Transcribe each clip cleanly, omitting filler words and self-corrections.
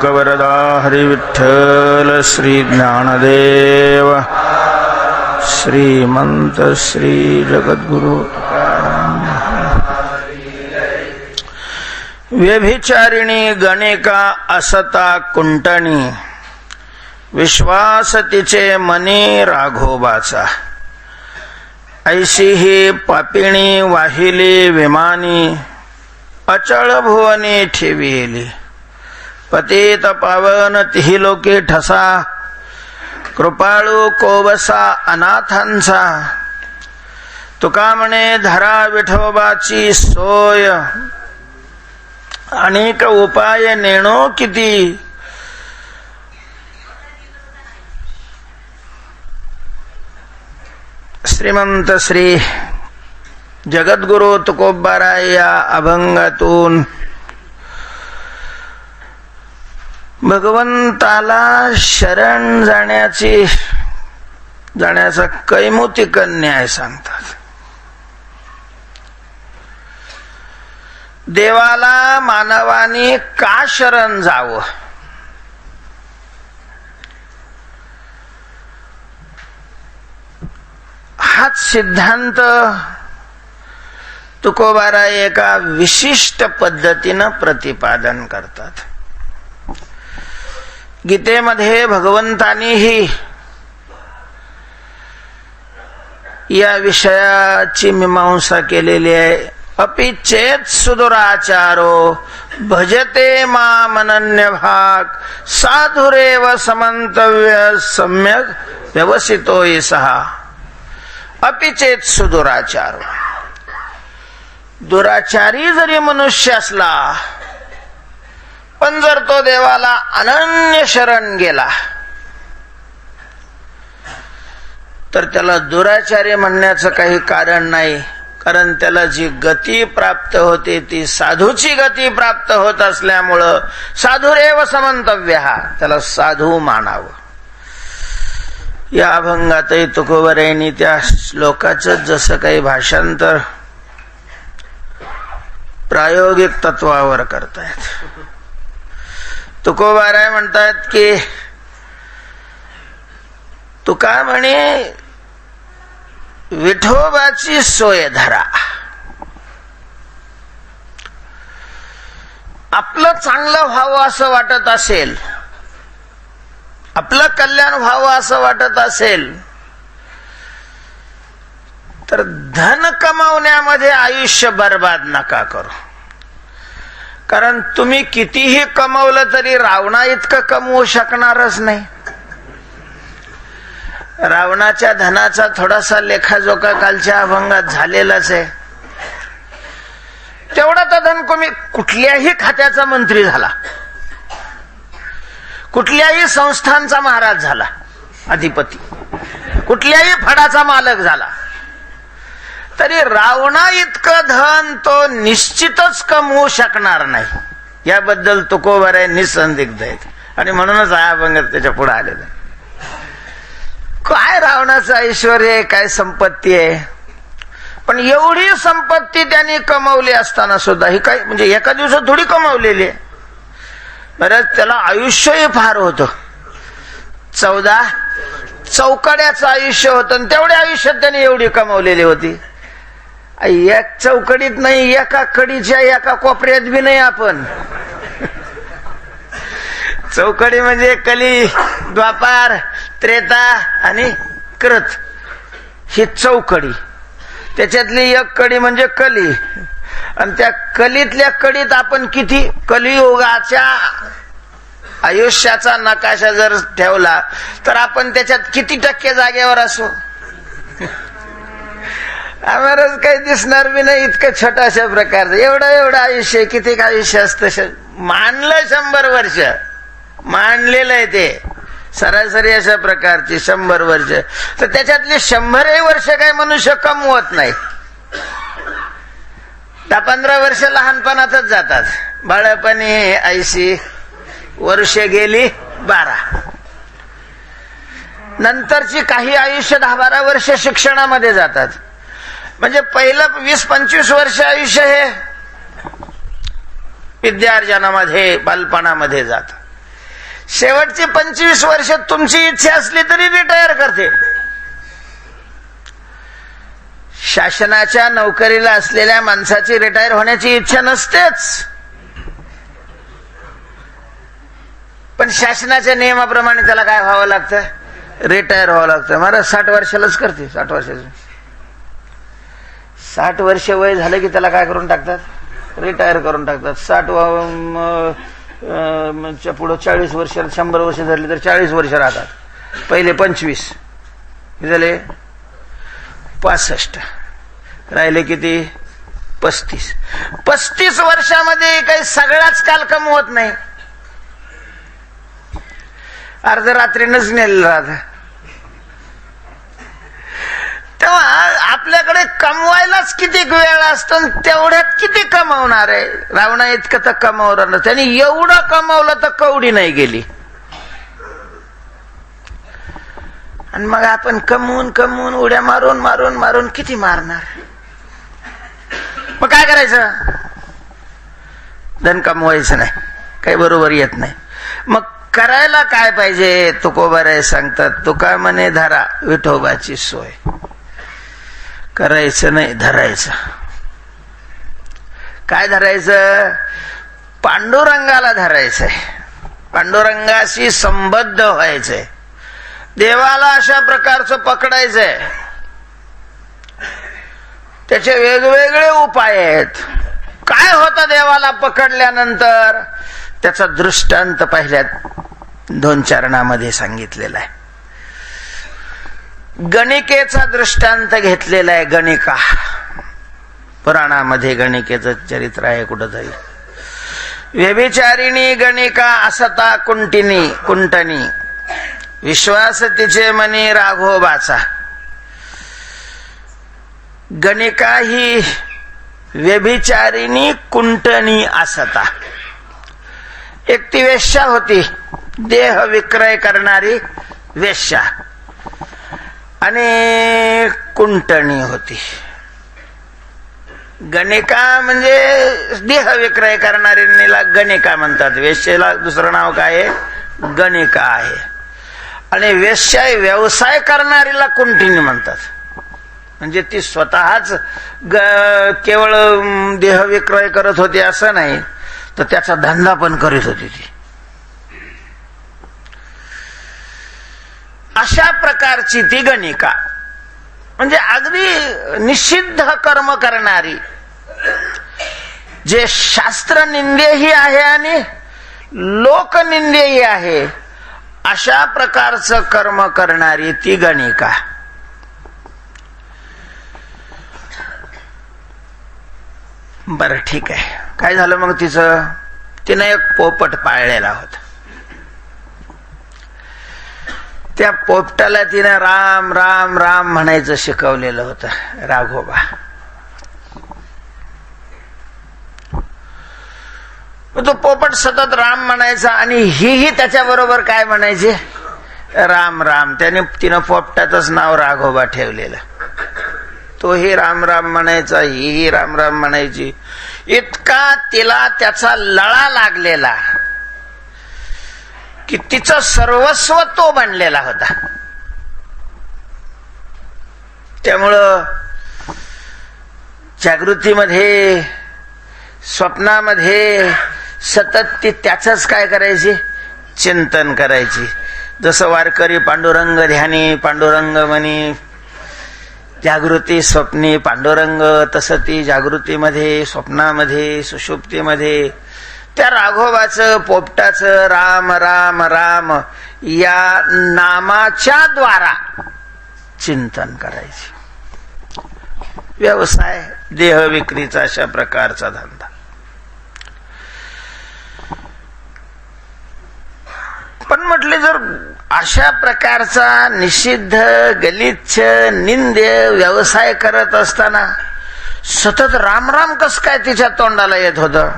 कवरदा हरि विठ्ठल श्री ज्ञानदेव श्रीमंत श्री जगद्गुरु व्यभिचारिणी गणिका असता कुंटणी विश्वास तिचे मनी राघोबाचा ऐशी ही पापिणी वाहिली विमानी अचळ भुवनी ठेविली पतित पावन तिही लोके ठसा कृपाळू कोवसा अनाथांचा तुका म्हणे धरा विठोबाची सोय अनेक उपाय नेणो किती श्रीमंत श्री जगद्गुरु तुकोबाराय या अभंगातून भगवंताला शरण जाण्याचा कैमुतिक न्याय सांगतात. देवाला मानवाने का शरण जावं हाच सिद्धांत तुकोबाराय एका विशिष्ट पद्धतीनं प्रतिपादन करतात. गीतेमध्ये भगवंतानीही या विषयाची मीमांसा केलेली आहे. अपि चेत सुदुराचारो भजते मामनन्य भाग साधुरेव समंतव्य सम्यक व्यवसितो सहा. अपि चेत सुदुराचारो, दुराचारी जरी मनुष्य असला पण जर तो देवाला अनन्य शरण गेला तर त्याला दुराचारी म्हणण्याचं काही कारण नाही. कारण त्याला जी गती प्राप्त होते ती साधूची गती प्राप्त होत असल्यामुळं साधुरेव समंतव्य त्याला साधू मानावं. या अभंगातही तुकोबारायांनी त्या श्लोकाचं जसं काही भाषांतर प्रायोगिक तत्वावर करतायत. तुकोबाराय म्हणतात की तुका म्हणे विठोबाची सोय धरा. आपलं चांगलं व्हावं असं वाटत असेल, आपलं कल्याण व्हावं असं वाटत असेल तर धन कमावण्यामध्ये आयुष्य बर्बाद नका करू. कारण तुम्ही कितीही कमवलं तरी रावणा इतकं कमवू शकणारच नाही. रावणाच्या धनाचा थोडासा लेखाजोखा कालच्या अभंगात झालेलाच आहे. तेवढा तर धन कुठल्याही खात्याचा मंत्री झाला, कुठल्याही संस्थांचा महाराज झाला, अधिपती, कुठल्याही फडाचा मालक झाला तरी रावणा इतकं धन तो निश्चितच कमवू शकणार नाही. याबद्दल तुकोबाराय निसंदिग्ध आहेत आणि म्हणूनच हा अभंग त्याच्या पुढे आलेला. काय रावणाचं ऐश्वर आहे, काय संपत्ती आहे, पण एवढी संपत्ती त्यांनी कमवली असताना सुद्धा ही काही म्हणजे एका दिवसात थोडी कमवलेली आहे. बरं, त्याला आयुष्यही फार होतं. 14 चौकड्याचं आयुष्य होतं आणि तेवढ्या आयुष्यात त्यांनी एवढी कमवलेली होती. एक चौकडीत नाही, एका कडीच्या एका कोपऱ्यात बी नाही. आपण चौकडी म्हणजे कली, द्वापार, त्रेता आणि कृत ही चौकडी. त्याच्यातली एक कडी म्हणजे कली आणि त्या कलीतल्या कडीत आपण किती कलियुगाच्या आयुष्याचा नकाशा जर ठेवला तर आपण त्याच्यात किती टक्के जागेवर असू आम्हालाच काही दिसणार बी नाही. इतकं छोट्याशा प्रकारचं एवढं आयुष्य, किती आयुष्य असतं मानलं 100 वर्ष मानलेलं आहे ते सरासरी अशा प्रकारची 100 वर्ष. तर त्याच्यातली 100 वर्ष काही मनुष्य कमवत नाही. 10-15 वर्ष लहानपणातच जातात. बाळपणी 80 वर्ष गेली 12. नंतरची काही आयुष्य 10-12 वर्ष शिक्षणामध्ये जातात. म्हणजे पहिलं 20-25 वर्ष आयुष्य हे विद्यार्जनामध्ये बालपणामध्ये जात. शेवटची 25 वर्ष तुमची इच्छा असली तरी रिटायर करते. शासनाच्या नोकरीला असलेल्या माणसाची रिटायर होण्याची इच्छा नसतेच, पण शासनाच्या नियमाप्रमाणे त्याला काय व्हावं लागतं, रिटायर व्हावं लागतं. महाराज 60 वर्षालाच करते. 60 वर्षाचं 60 वर्ष वय झालं की त्याला काय करून टाकतात, रिटायर करून टाकतात. 60 पुढं 40 वर्ष 100 वर्ष धरली तर 40 वर्ष राहतात. पहिले 25 झाले 65 राहिले किती 35 वर्षामध्ये काही सगळाच काल कमवत नाही, अर्ध रात्रीनच नेलेलं राहत. तेव्हा आपल्याकडे कमवायलाच किती वेळ असतो, तेवढ्यात किती कमावणार आहे. रावणा इतकं तर कमावलं, त्यांनी एवढं कमावलं तर कवडी नाही गेली. आणि मग आपण कमवून कमवून उड्या मारून मारून मारून किती मारणार. मग काय करायचं, धन कमवायचं नाही, काही बरोबर येत नाही. मग करायला काय पाहिजे, तुकोबाराय सांगतात, तुका म्हणे धरा विठोबाची सोय. करायचं नाही, धरायचं. काय धरायचं, पांडुरंगाला धरायचंय, पांडुरंगाशी संबद्ध व्हायचंय, देवाला अशा प्रकारचं पकडायचंय. त्याचे वेगवेगळे उपाय आहेत. काय होतं देवाला पकडल्यानंतर, त्याचा दृष्टांत पहिल्या 2 चरणामध्ये सांगितलेला आहे. गणिकेचा दृष्टांत घेतलेला आहे. गणिका पुराणामध्ये गणिकेचं चरित्र आहे कुठंतरी. व्यभिचारिणी गणिका असता कुंटनी विश्वास तिचे मनी राघोबाचा. गणिका ही व्यभिचारिणी कुंटनी असता. एक ती वेश्या होती, देह विक्रय करणारी वेश्या, आणि कुंटणी होती. गणिका म्हणजे देह विक्रय करणारीला गणिका म्हणतात, वेश्येला दुसरं नाव काय आहे, गणिका आहे. आणि वेश्या व्यवसाय करणारीला कुंटिनी म्हणतात. म्हणजे ती स्वतःच केवळ देह विक्रय करत होती असं नाही, तर त्याचा धंदा पण करीत होती ती. अशा प्रकारची ती गणिका, म्हणजे अगदी निषिद्ध कर्म करणारी, जे शास्त्र निंदेही आहे आणि लोकनिंदेही आहे, अशा प्रकारचं कर्म करणारी ती गणिका. बरं ठीक आहे, काय झालं मग तिनं एक पोपट पाळलेला होता. त्या पोपटाला तिनं राम राम राम म्हणायचं शिकवलेलं होतं, राघोबा. तो पोपट सतत राम म्हणायचा आणि ही त्याच्याबरोबर काय म्हणायचे, राम राम. त्याने तिनं पोपटाचंच नाव राघोबा ठेवलेलं. तोही राम राम म्हणायचा, ही राम राम म्हणायची. इतका तिला त्याचा लळा लागलेला की तिचं सर्वस्व तो बनलेला होता. त्यामुळं जागृतीमध्ये स्वप्नामध्ये सतत ती त्याचंच काय करायची, चिंतन करायची. जसं वारकरी पांडुरंग ध्यानी पांडुरंग म्हणी, जागृती स्वप्नी पांडुरंग, तसं ती जागृतीमध्ये स्वप्नामध्ये सुषुप्तीमध्ये त्या राघोबाचं पोपटाचं राम राम राम या नामाच्या द्वारा चिंतन करायचे. व्यवसाय देह विक्रीचा अशा प्रकारचा धंदा. पण म्हटले जर अशा प्रकारचा निषिद्ध गलिच्छ निंद्य व्यवसाय करत असताना सतत राम राम कस काय तिच्या तोंडाला येत होतं.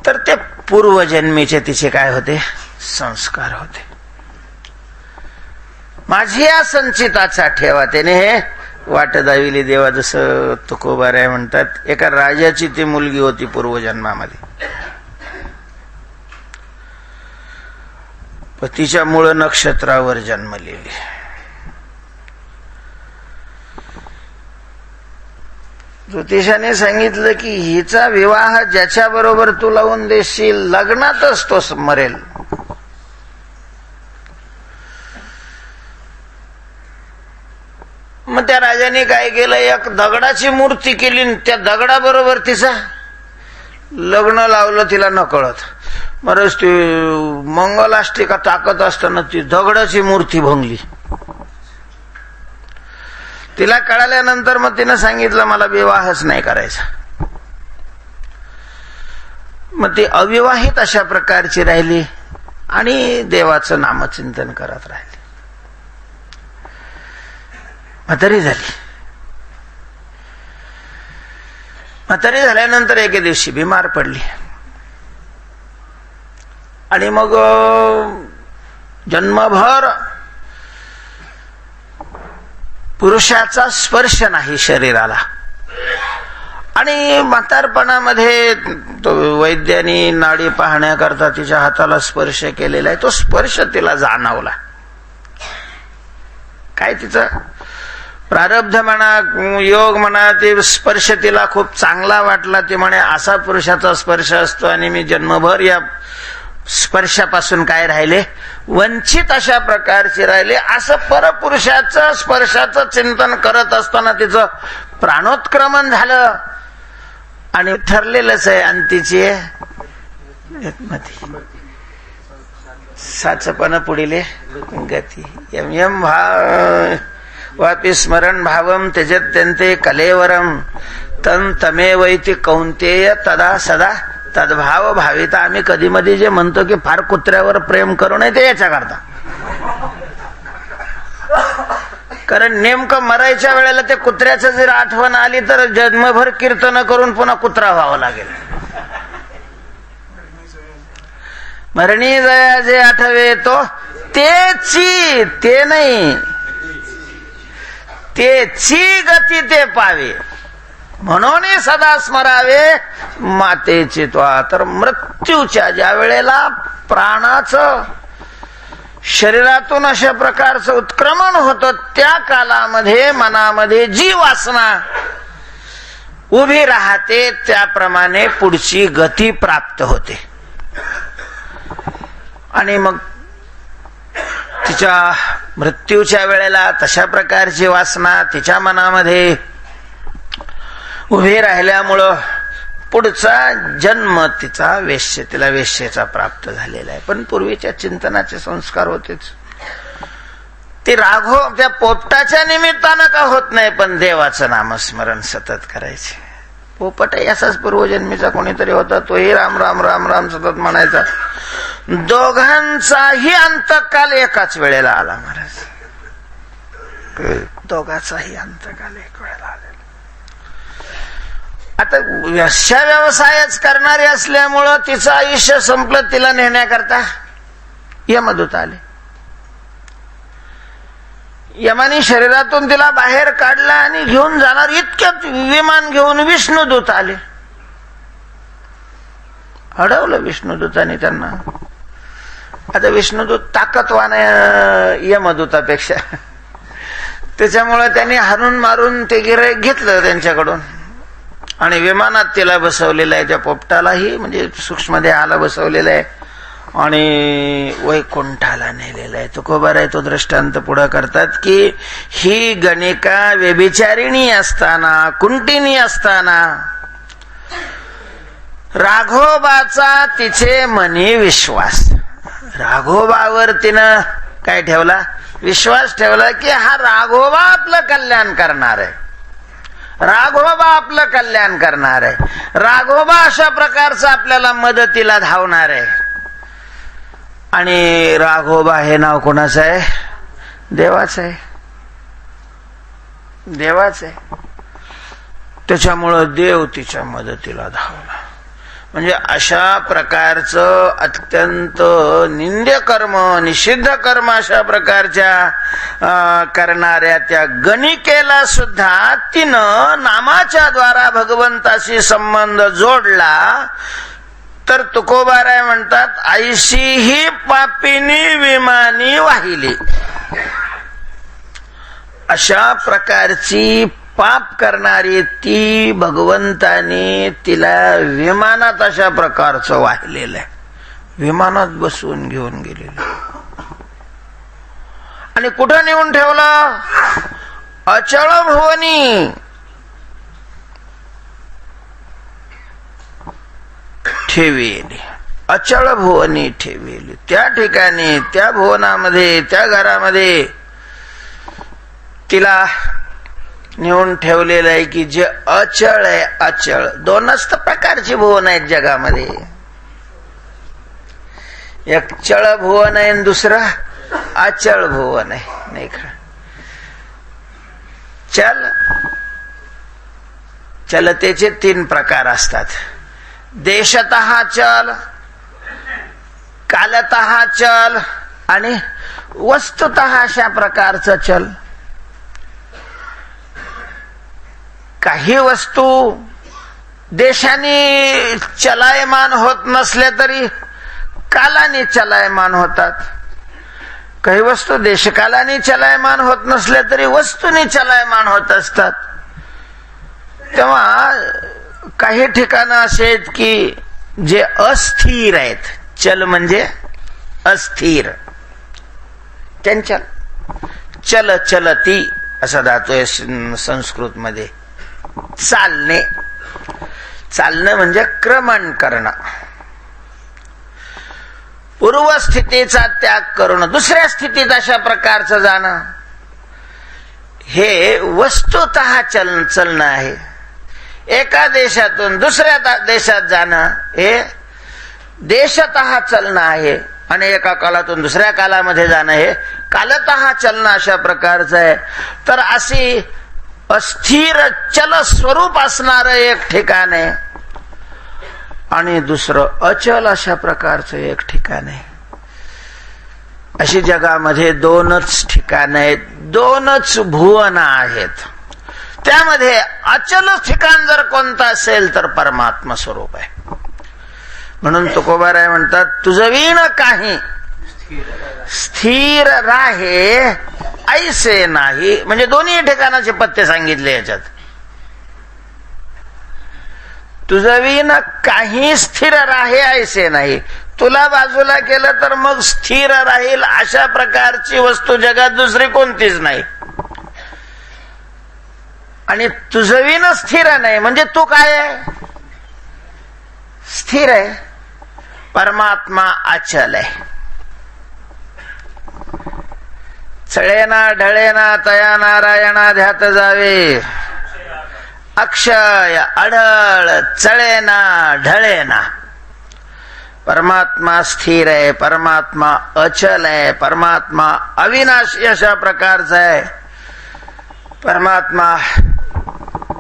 तर ते पूर्वजन्मीचे तिचे काय होते, संस्कार होते. माझी या संचिताचा ठेवा. त्याने हे वाट दाविली देवा, जसं तुकोबाराय म्हणतात. एका राजाची ती मुलगी होती पूर्वजन्मामध्ये. तिच्या मूळ नक्षत्रावर जन्मलेली. ज्योतिषाने सांगितलं की हिचा विवाह ज्याच्या बरोबर तू लावून देशील लग्नातच तो मरेल. मग त्या राजाने काय केलं, एक दगडाची मूर्ती केली, त्या दगडाबरोबर तिचं लग्न लावलं तिला नकळत. बरंच ती मंगलाष्टिका ताकद असताना ती दगडाची मूर्ती भंगली. तिला कळाल्यानंतर मग तिनं सांगितलं मला विवाहच नाही करायचा. मग ती अविवाहित अशा प्रकारची राहिली आणि देवाचं नामचिंतन करत राहिली. म्हातारी झाली. म्हातारी झाल्यानंतर एके दिवशी बिमार पडली आणि मग जन्मभर पुरुषाचा स्पर्श नाही शरीराला. आणि म्हातारपणामध्ये तो वैद्यानी नाडी पाहण्याकरता तिच्या हाताला स्पर्श केलेला आहे. तो स्पर्श तिला जाणवला. काय तिचा प्रारब्ध म्हणा, योग म्हणा, ते स्पर्श तिला खूप चांगला वाटला. ती म्हणे असा पुरुषाचा स्पर्श असतो आणि मी जन्मभर या स्पर्शापासून काय राहिले, वंचित अशा प्रकारचे राहिले. असं परपुरुषाचं स्पर्शाचं चिंतन करत असताना तिचं प्राणोत्क्रमण झालं आणि ठरलेलंच आहे अंतीची साचपण पुढीले गती. यम यम वापि स्मरण भावम त्यजत्यन्ते कलेवरम तन तमेवैति कौंतेय तदा सदा तद्भाव भाविता. आम्ही कधी मध्ये जे म्हणतो की फार कुत्र्यावर प्रेम करू नये ते याच्या करता. कारण नेमकं मरायच्या वेळेला ते कुत्र्याचं जर आठवण आली तर जन्मभर कीर्तन करून पुन्हा कुत्रा व्हावं लागेल. मरणी जया जे आठवे तो तेची, ते नाही तेची गती ते पावे, म्हणून सदा स्मरावे मातेचे त्वा. तर मृत्यूच्या ज्या वेळेला प्राणाचं शरीरातून अशा प्रकारचं उत्क्रमण होतं त्या कालामध्ये मनामध्ये जी वासना उभी राहते त्याप्रमाणे पुढची गती प्राप्त होते. आणि मग तिच्या मृत्यूच्या वेळेला तशा प्रकारची वासना तिच्या मनामध्ये उभी राहिल्यामुळं पुढचा जन्म तिचा तिला वेश्येचा प्राप्त झालेला आहे. पण पूर्वीच्या चिंतनाचे संस्कार होतेच. ते राघव त्या पोपटाच्या निमित्तानं का होत नाही, पण देवाचं नामस्मरण सतत करायचे. पोपट असाच पूर्वजन्मीचा कोणीतरी होता, तोही राम राम राम राम सतत म्हणायचा. दोघांचाही अंतकाल एकाच वेळेला आला महाराज. दोघांचाही अंतकाल एक वेळेला आला. आता अशा व्यवसायच करणारी असल्यामुळं तिचं आयुष्य संपलं. तिला नेण्याकरता यमदूत आले. यमानी शरीरातून तिला बाहेर काढला आणि घेऊन जाणार इतक्यात विमान घेऊन विष्णुदूत आले. अडवलं विष्णुदूतांनी त्यांना. आता विष्णुदूत ताकदवान यमदूतापेक्षा, त्याच्यामुळे त्यांनी हारून मारून ते गिऱ्हाईक घेतलं त्यांच्याकडून आणि विमानात तिला बसवलेलं आहे. त्या पोपटालाही म्हणजे सूक्ष्मदेहाला बसवलेलं आहे आणि वैकुंठाला नेलेलं आहे. तुकोबाराय तो दृष्टांत पुढे करतात की ही गणिका व्यभिचारिणी असताना, कुंटिनी असताना राघोबाचा तिचे मनी विश्वास. राघोबावर तिनं काय ठेवला, विश्वास ठेवला की हा राघोबा आपलं कल्याण करणार आहे. राघोबा आपलं कल्याण करणार आहे. राघोबा अशा प्रकारचा आपल्याला मदतीला धावणार आहे. आणि राघोबा हे नाव कोणाचं आहे, देवाचं आहे. देवाचं आहे. त्याच्यामुळं देव तिच्या मदतीला धावला. म्हणजे अशा प्रकारचं अत्यंत निंद्य कर्म, निषिद्ध कर्म अशा प्रकारच्या करणाऱ्या त्या गणिकेला सुद्धा तिनं नामाच्या द्वारा भगवंताशी संबंध जोडला तर तुकोबाराय म्हणतात, ऐशी ही पापिनी विमानी वाहिली. अशा प्रकारची पाप करणारी ती भगवंताने तिला विमानात अशा प्रकारचं वाहिलेलं आहे, विमानात बसवून घेऊन गेलेलं. आणि कुठं नेऊन ठेवलं? अचळ भुवनी. ठेवेली, अचळ भुवनी ठेवेली. त्या ठिकाणी, त्या भुवनामध्ये, त्या घरामध्ये तिला नेऊन ठेवलेलं आहे की जे अचळ आहे. अचळ दोनच प्रकारची भुवन आहेत जगामध्ये, एक चळ भुवन आहे आणि दुसरं अचळ भुवन आहे, नाही का? चलतेचे 3 प्रकार असतात. देशतः चल, कालतः चल आणि वस्तुतः अशा प्रकारचं चल. काही वस्तू देशाने चलायमान होत नसल्या तरी कालाने चलायमान होतात. काही वस्तू देशकालाने चलायमान होत नसल्या तरी वस्तूने चलायमान होत असतात. तेव्हा काही ठिकाणं असे आहेत की जे अस्थिर आहेत. चल म्हणजे अस्थिर, चंचल. चल, चलती असा धातू आहे संस्कृत मध्ये. चालणे, चालणं म्हणजे क्रमण करणं, पूर्वस्थितीचा त्याग करणं, दुसऱ्या स्थितीत अशा प्रकारचं जाणं, हे वस्तुतः चलणं आहे. एका देशातून दुसऱ्या देशात जाणं हे देशतः चलणं आहे. आणि एका कालातून दुसऱ्या कालामध्ये जाणं हे कालतः चलणं अशा प्रकारचं आहे. तर अशी अस्थिर चल स्वरूप असणार एक ठिकाण आहे आणि दुसरं अचल अशा प्रकारचं एक ठिकाण आहे. अशी जगामध्ये 2च ठिकाण आहेत, 2च भुवन आहेत. त्यामध्ये अचल ठिकाण जर कोणतं असेल तर परमात्मा स्वरूप आहे. म्हणून तुकोबाराय म्हणतात, तुझवीन काही स्थिर राहे ऐसे नाही. म्हणजे दोन्ही ठिकाणाचे पत्ते सांगितले याच्यात. तुझवीन काही स्थिर राहे ऐसे नाही. तुला बाजूला केलं तर मग स्थिर राहील अशा प्रकारची वस्तू जगात दुसरी कोणतीच नाही. आणि तुझवीन स्थिर नाही म्हणजे तू काय आहे? स्थिर आहे. परमात्मा अचल आहे. चळेना ढळेना तया नारायणा ध्यात जावे. अक्षय अढळ चळेना ढळेना. परमात्मा स्थिर आहे, परमात्मा अचल आहे, परमात्मा अविनाशी अशा प्रकारचा आहे. परमात्मा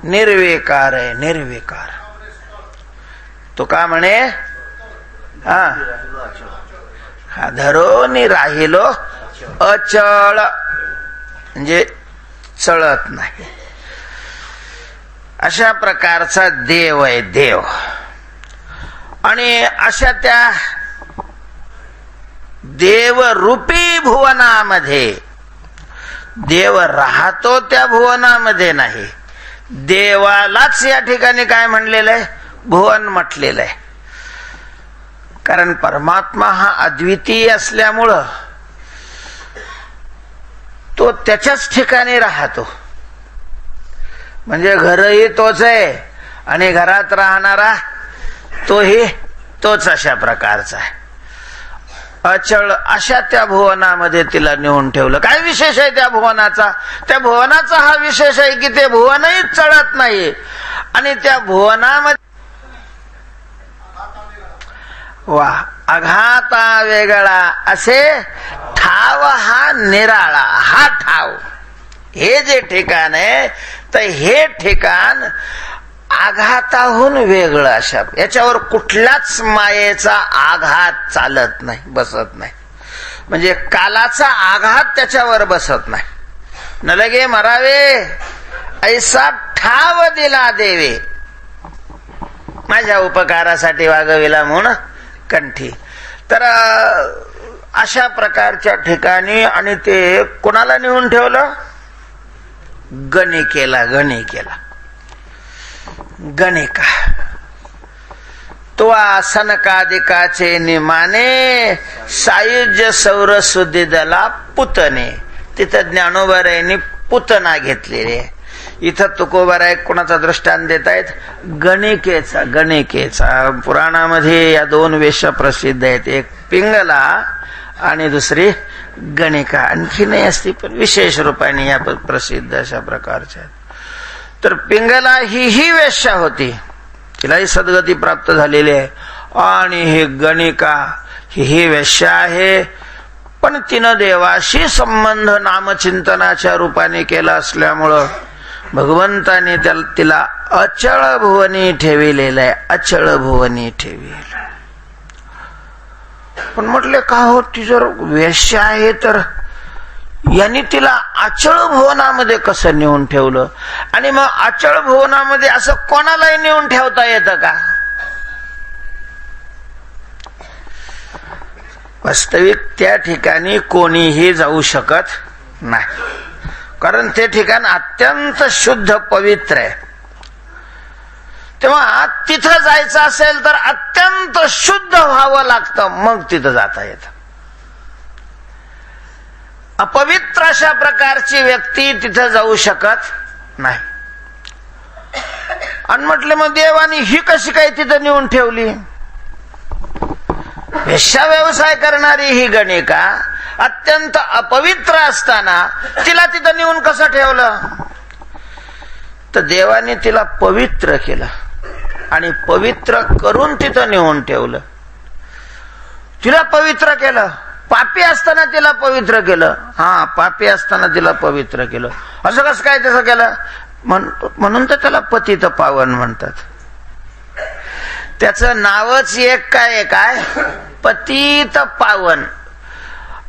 निर्विकार आहे, निर्विकार. तो का म्हणे, हा धरोनी राहिलो अचळ म्हणजे चळत नाही. अशा प्रकारचा देव आहे, देव. आणि अशा त्या देवरूपी भुवनामध्ये देव राहतो, त्या भुवनामध्ये नाही. देवालाच या ठिकाणी काय म्हणलेलं आहे? भुवन म्हटलेलं आहे. कारण परमात्मा हा अद्वितीय असल्यामुळं तो त्याच्याच ठिकाणी राहतो. म्हणजे घरही तोच आहे आणि घरात राहणारा तोही तोच अशा प्रकारचा आहे. अचळ अशा त्या भुवनामध्ये तिला नेऊन ठेवलं. काय विशेष आहे त्या भुवनाचा? त्या भुवनाचा हा विशेष आहे की ते भुवनही चढत नाही. आणि त्या भुवनामध्ये वा अघाता वेगळा असे ठाव हा निराळा. हा ठाव हे जे ठिकाण आहे तर हे ठिकाण आघाताहून वेगळं अशा याच्यावर कुठलाच मायेचा आघात चालत नाही, बसत नाही. म्हणजे कालाचा आघात त्याच्यावर बसत नाही. न लगे मरावे ऐसा ठाव दिला देवे, माझ्या उपकारासाठी वागविला म्हणून कंठी. तर अशा प्रकारच्या ठिकाणी आणि ते कोणाला नेऊन ठेवलं? गणिकेला. गणिका तो सनकादिकाचे निमाने सायुज्य सौर सुदिदला पुतने. तिथं ज्ञानोबारायांनी पुतना घेतलेली आहे. इथं तुकोबाराय कोणाचा दृष्टांत देत आहेत? गणिकेचा. पुराणामध्ये या दोन वेश्या प्रसिद्ध आहेत, एक पिंगला आणि दुसरी गणिका. आणखी नाही असती पण विशेष रूपाने या प्रसिद्ध अशा प्रकारच्या. तर पिंगला ही वेश्या होती, तिलाही सद्गती प्राप्त झालेली आहे. आणि ही गणिका ही वेश्या आहे, पण तिनं देवाशी संबंध नामचिंतनाच्या रूपाने केला असल्यामुळं भगवंताने तिला अचळ भुवनी ठेविलेलं आहे. अचळ भुवनी ठेविलेलं. पण म्हटले का हो, ती जर वेश्या आहे तर यांनी तिला अचळ भुवनामध्ये कसं नेऊन ठेवलं? आणि मग अचळ भुवनामध्ये असं कोणालाही नेऊन ठेवता येतं का? वास्तविक त्या ठिकाणी कोणीही जाऊ शकत नाही, कारण ते ठिकाण अत्यंत शुद्ध पवित्र आहे. तेव्हा तिथं जायचं असेल तर अत्यंत शुद्ध व्हावं लागतं, मग तिथं जाता येतं. अपवित्र अशा प्रकारची व्यक्ती तिथं जाऊ शकत नाही. आणि म्हटले मग देवानी ही कशी काय तिथं नेऊन ठेवली? वेश्या व्यवसाय करणारी ही गणिका अत्यंत अपवित्र असताना तिला तिथं नेऊन कसं ठेवलं? तर देवाने तिला पवित्र केलं आणि पवित्र करून तिथं नेऊन ठेवलं. तिला पवित्र केलं. पापी असताना तिला पवित्र केलं. पापी असताना तिला पवित्र केलं. असं कसं काय तसं केलं? म्हणून तर त्याला पतित पावन म्हणतात. त्याचं नावच एक काय पतित पावन.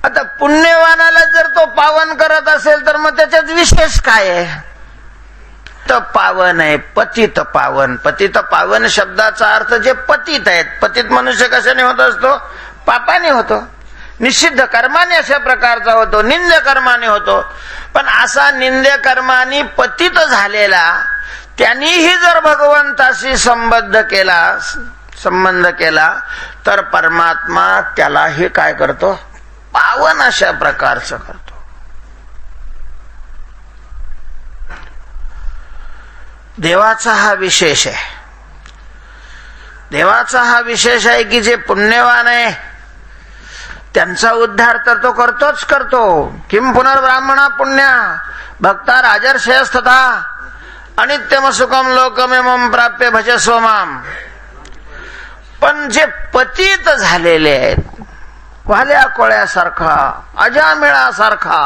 आता पुण्यवानाला जर तो पावन करत असेल तर मग त्याच्यात विशेष काय आहे? तर पावन आहे, पतित पावन. पतित पावन शब्दाचा अर्थ जे पतित आहेत. पतित मनुष्य कशाने होत असतो? पापाने होतो, निषिद्ध कर्माने अशा प्रकारचा होतो, निंद्य कर्माने होतो. पण असा निंद्य कर्माने पतित झालेला त्यांनीही जर भगवंताशी संबंध केला तर परमात्मा त्यालाही काय करतो? पावन अशा प्रकारचं करतो. देवाचा हा विशेष आहे. देवाचा हा विशेष आहे की जे पुण्यवान आहे त्यांचा उद्धार तर तो करतोच करतो. किम पुनर्ब्राह्मणा पुण्या भक्ता राजर्षयस्तथा अनित्यम सुखम लोकमेमं प्राप्य भजस्व माम. पण जे पतित झालेले आहेत, वाल्या कोळ्यासारखा, अजामिळासारखा,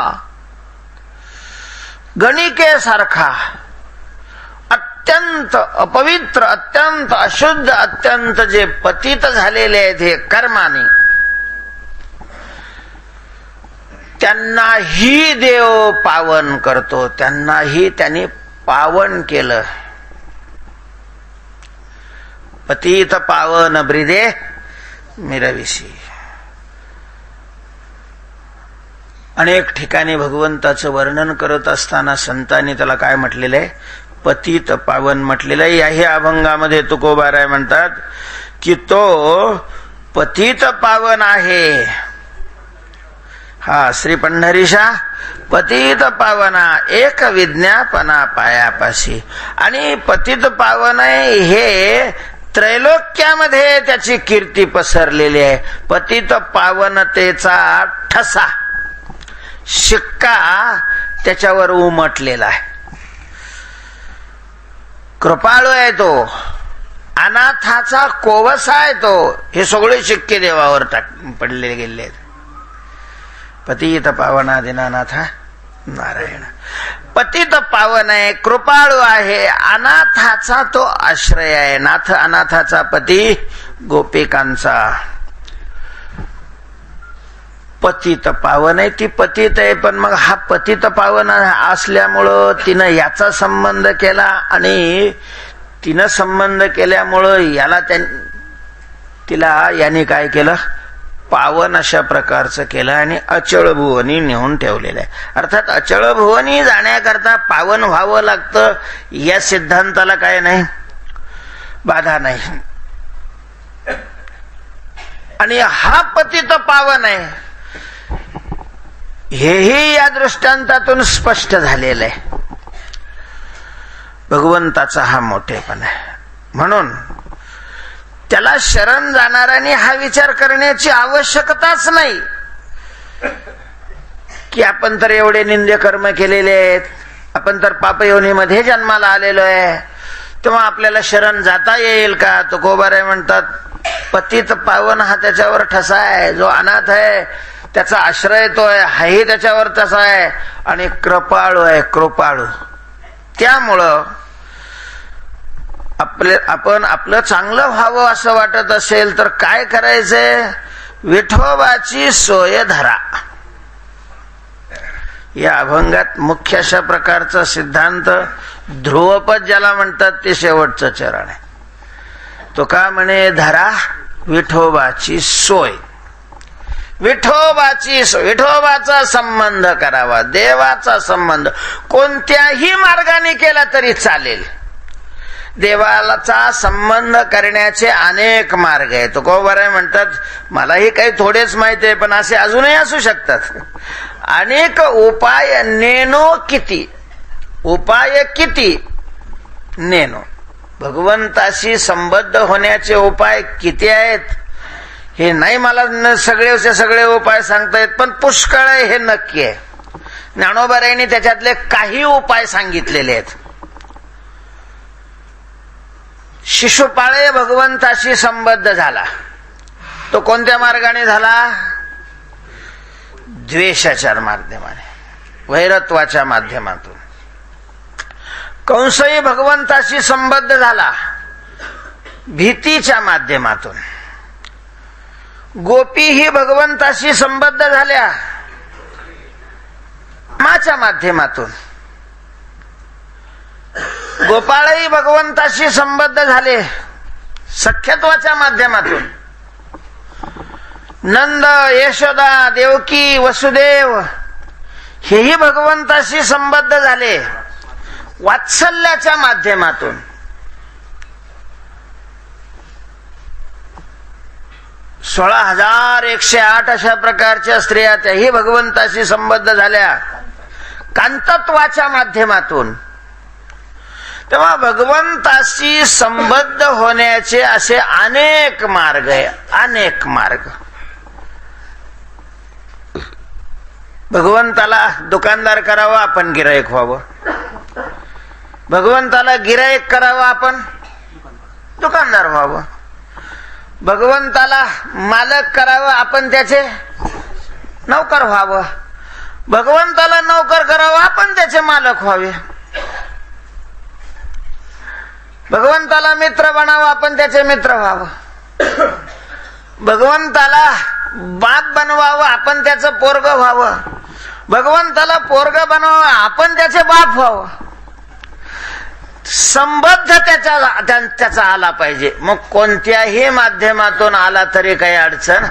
गणिकेसारखा, अत्यंत अपवित्र, अत्यंत अशुद्ध, अत्यंत जे पतित झालेले आहेत हे कर्माने, त्यांनाही देव पावन करतो. त्यांनाही त्यांनी पावन केलं. पतित पावन ब्रिदे मिरविशी. अनेक ठिकाणी भगवंताचं वर्णन करत असताना संतांनी त्याला काय म्हटलेलं आहे? पतित पावन म्हटलेलं आहे. याही अभंगामध्ये तुकोबाराय म्हणतात की तो पतित पावन आहे. श्री पंढरीशा पतित पावना एक विज्ञापना पायापाशी. आणि पतित पावन हे त्रैलोक्यामध्ये त्याची कीर्ती पसरलेली आहे. पतित पावनतेचा ठसा, शिक्का त्याच्यावर उमटलेला आहे. कृपाळू आहे तो, अनाथाचा कोवसा आहे तो. हे सगळे शिक्के देवावर पडले गेले. पतित पावना दिनानाथा नारायण. पतित पावन आहे, कृपाळू आहे, अनाथाचा तो आश्रय आहे. नाथ अनाथाचा पती, गोपिकांचा पतित पावन आहे. ती पतित आहे, पण मग हा पतित पावन असल्यामुळं तिनं याचा संबंध केला आणि तिनं संबंध केल्यामुळं याला तिला याने काय केलं, पावन अशा प्रकारचं केलं आणि अचळ भुवनी नेऊन ठेवलेलं आहे. अर्थात अचळ भुवनी जाण्याकरता पावन व्हावं लागतं, या सिद्धांताला काय नाही, बाधा नाही. आणि हा पतित पावन आहे हेही या दृष्टांतातून स्पष्ट झालेलं आहे. भगवंताचा हा मोठेपणा आहे. म्हणून त्याला शरण जाणाऱ्यांनी हा विचार करण्याची आवश्यकताच नाही की आपण तर एवढे निंद्य कर्म केलेले आहेत, आपण तर पापयोनीमध्ये जन्माला आलेलो आहे, तेव्हा आपल्याला शरण जाता येईल का. तुकोबाराय म्हणतात, पतित पावन हा त्याच्यावर ठसा आहे, जो अनाथ आहे त्याचा आश्रय तो आहे, हाही त्याच्यावर तसा आहे, आणि कृपाळू आहे, कृपाळू. त्यामुळं आपण आपलं चांगलं व्हावं असं वाटत असेल तर काय करायचंय, विठोबाची सोय धरा. या अभंगात मुख्य अशा प्रकारचा सिद्धांत, ध्रुवपद ज्याला म्हणतात ते शेवटचं चरण आहे. तो का म्हणे, धरा विठोबाची सोय. विठोबाची सोय, विठोबाचा संबंध करावा, देवाचा संबंध कोणत्याही मार्गाने केला तरी चालेल. देवाचा संबंध करण्याचे अनेक मार्ग आहेत. तुकोबाराय म्हणतात, मलाही काही थोडेच माहिती आहे, पण असे अजूनही असू शकतात. अनेक उपाय नेनो किती, उपाय किती नेनो. भगवंताशी संबद्ध होण्याचे उपाय किती आहेत हे नाही मला सगळे उपाय सांगता येत, पण पुष्कळ आहे हे नक्की आहे. ज्ञानोबारायांनी त्याच्यातले काही उपाय सांगितलेले आहेत. शिशुपाळे भगवंताशी संबद्ध झाला, तो कोणत्या मार्गाने झाला, द्वेषाच्या माध्यमाने, वैरत्वाच्या माध्यमातून. कंसही भगवंताशी संबद्ध झाला भीतीच्या माध्यमातून. गोपीही भगवंताशी संबद्ध झाल्या माच्या माध्यमातून. गोपाळही भगवंताशी संबद्ध झाले सख्यत्वाच्या माध्यमातून. नंद, यशोदा, देवकी, वसुदेव हेही भगवंताशी संबद्ध झाले वात्सल्याच्या माध्यमातून. « 16,108 अशा प्रकारच्या स्त्रिया त्याही भगवंताशी संबद्ध झाल्या कांतत्वाच्या माध्यमातून. तेव्हा भगवंताशी संबद्ध होण्याचे असे अनेक मार्ग आहे, अनेक मार्ग. भगवंताला दुकानदार करावा, आपण गिराईक व्हावं. भगवंताला गिराईक करावा, आपण दुकानदार व्हावं. भगवंताला मालक करावं, आपण त्याचे नौकर व्हावं. भगवंताला नौकर करावं, आपण त्याचे मालक व्हावे. भगवंताला मित्र बनावं, आपण त्याचे मित्र व्हावं. भगवंताला बाप बनवावं, आपण त्याचं पोरग व्हावं. भगवंताला पोरग बनवावं, आपण त्याचे बाप व्हावं. संबद्ध त्याचा आला पाहिजे. मग कोणत्याही माध्यमातून आला तरी काही अडचण.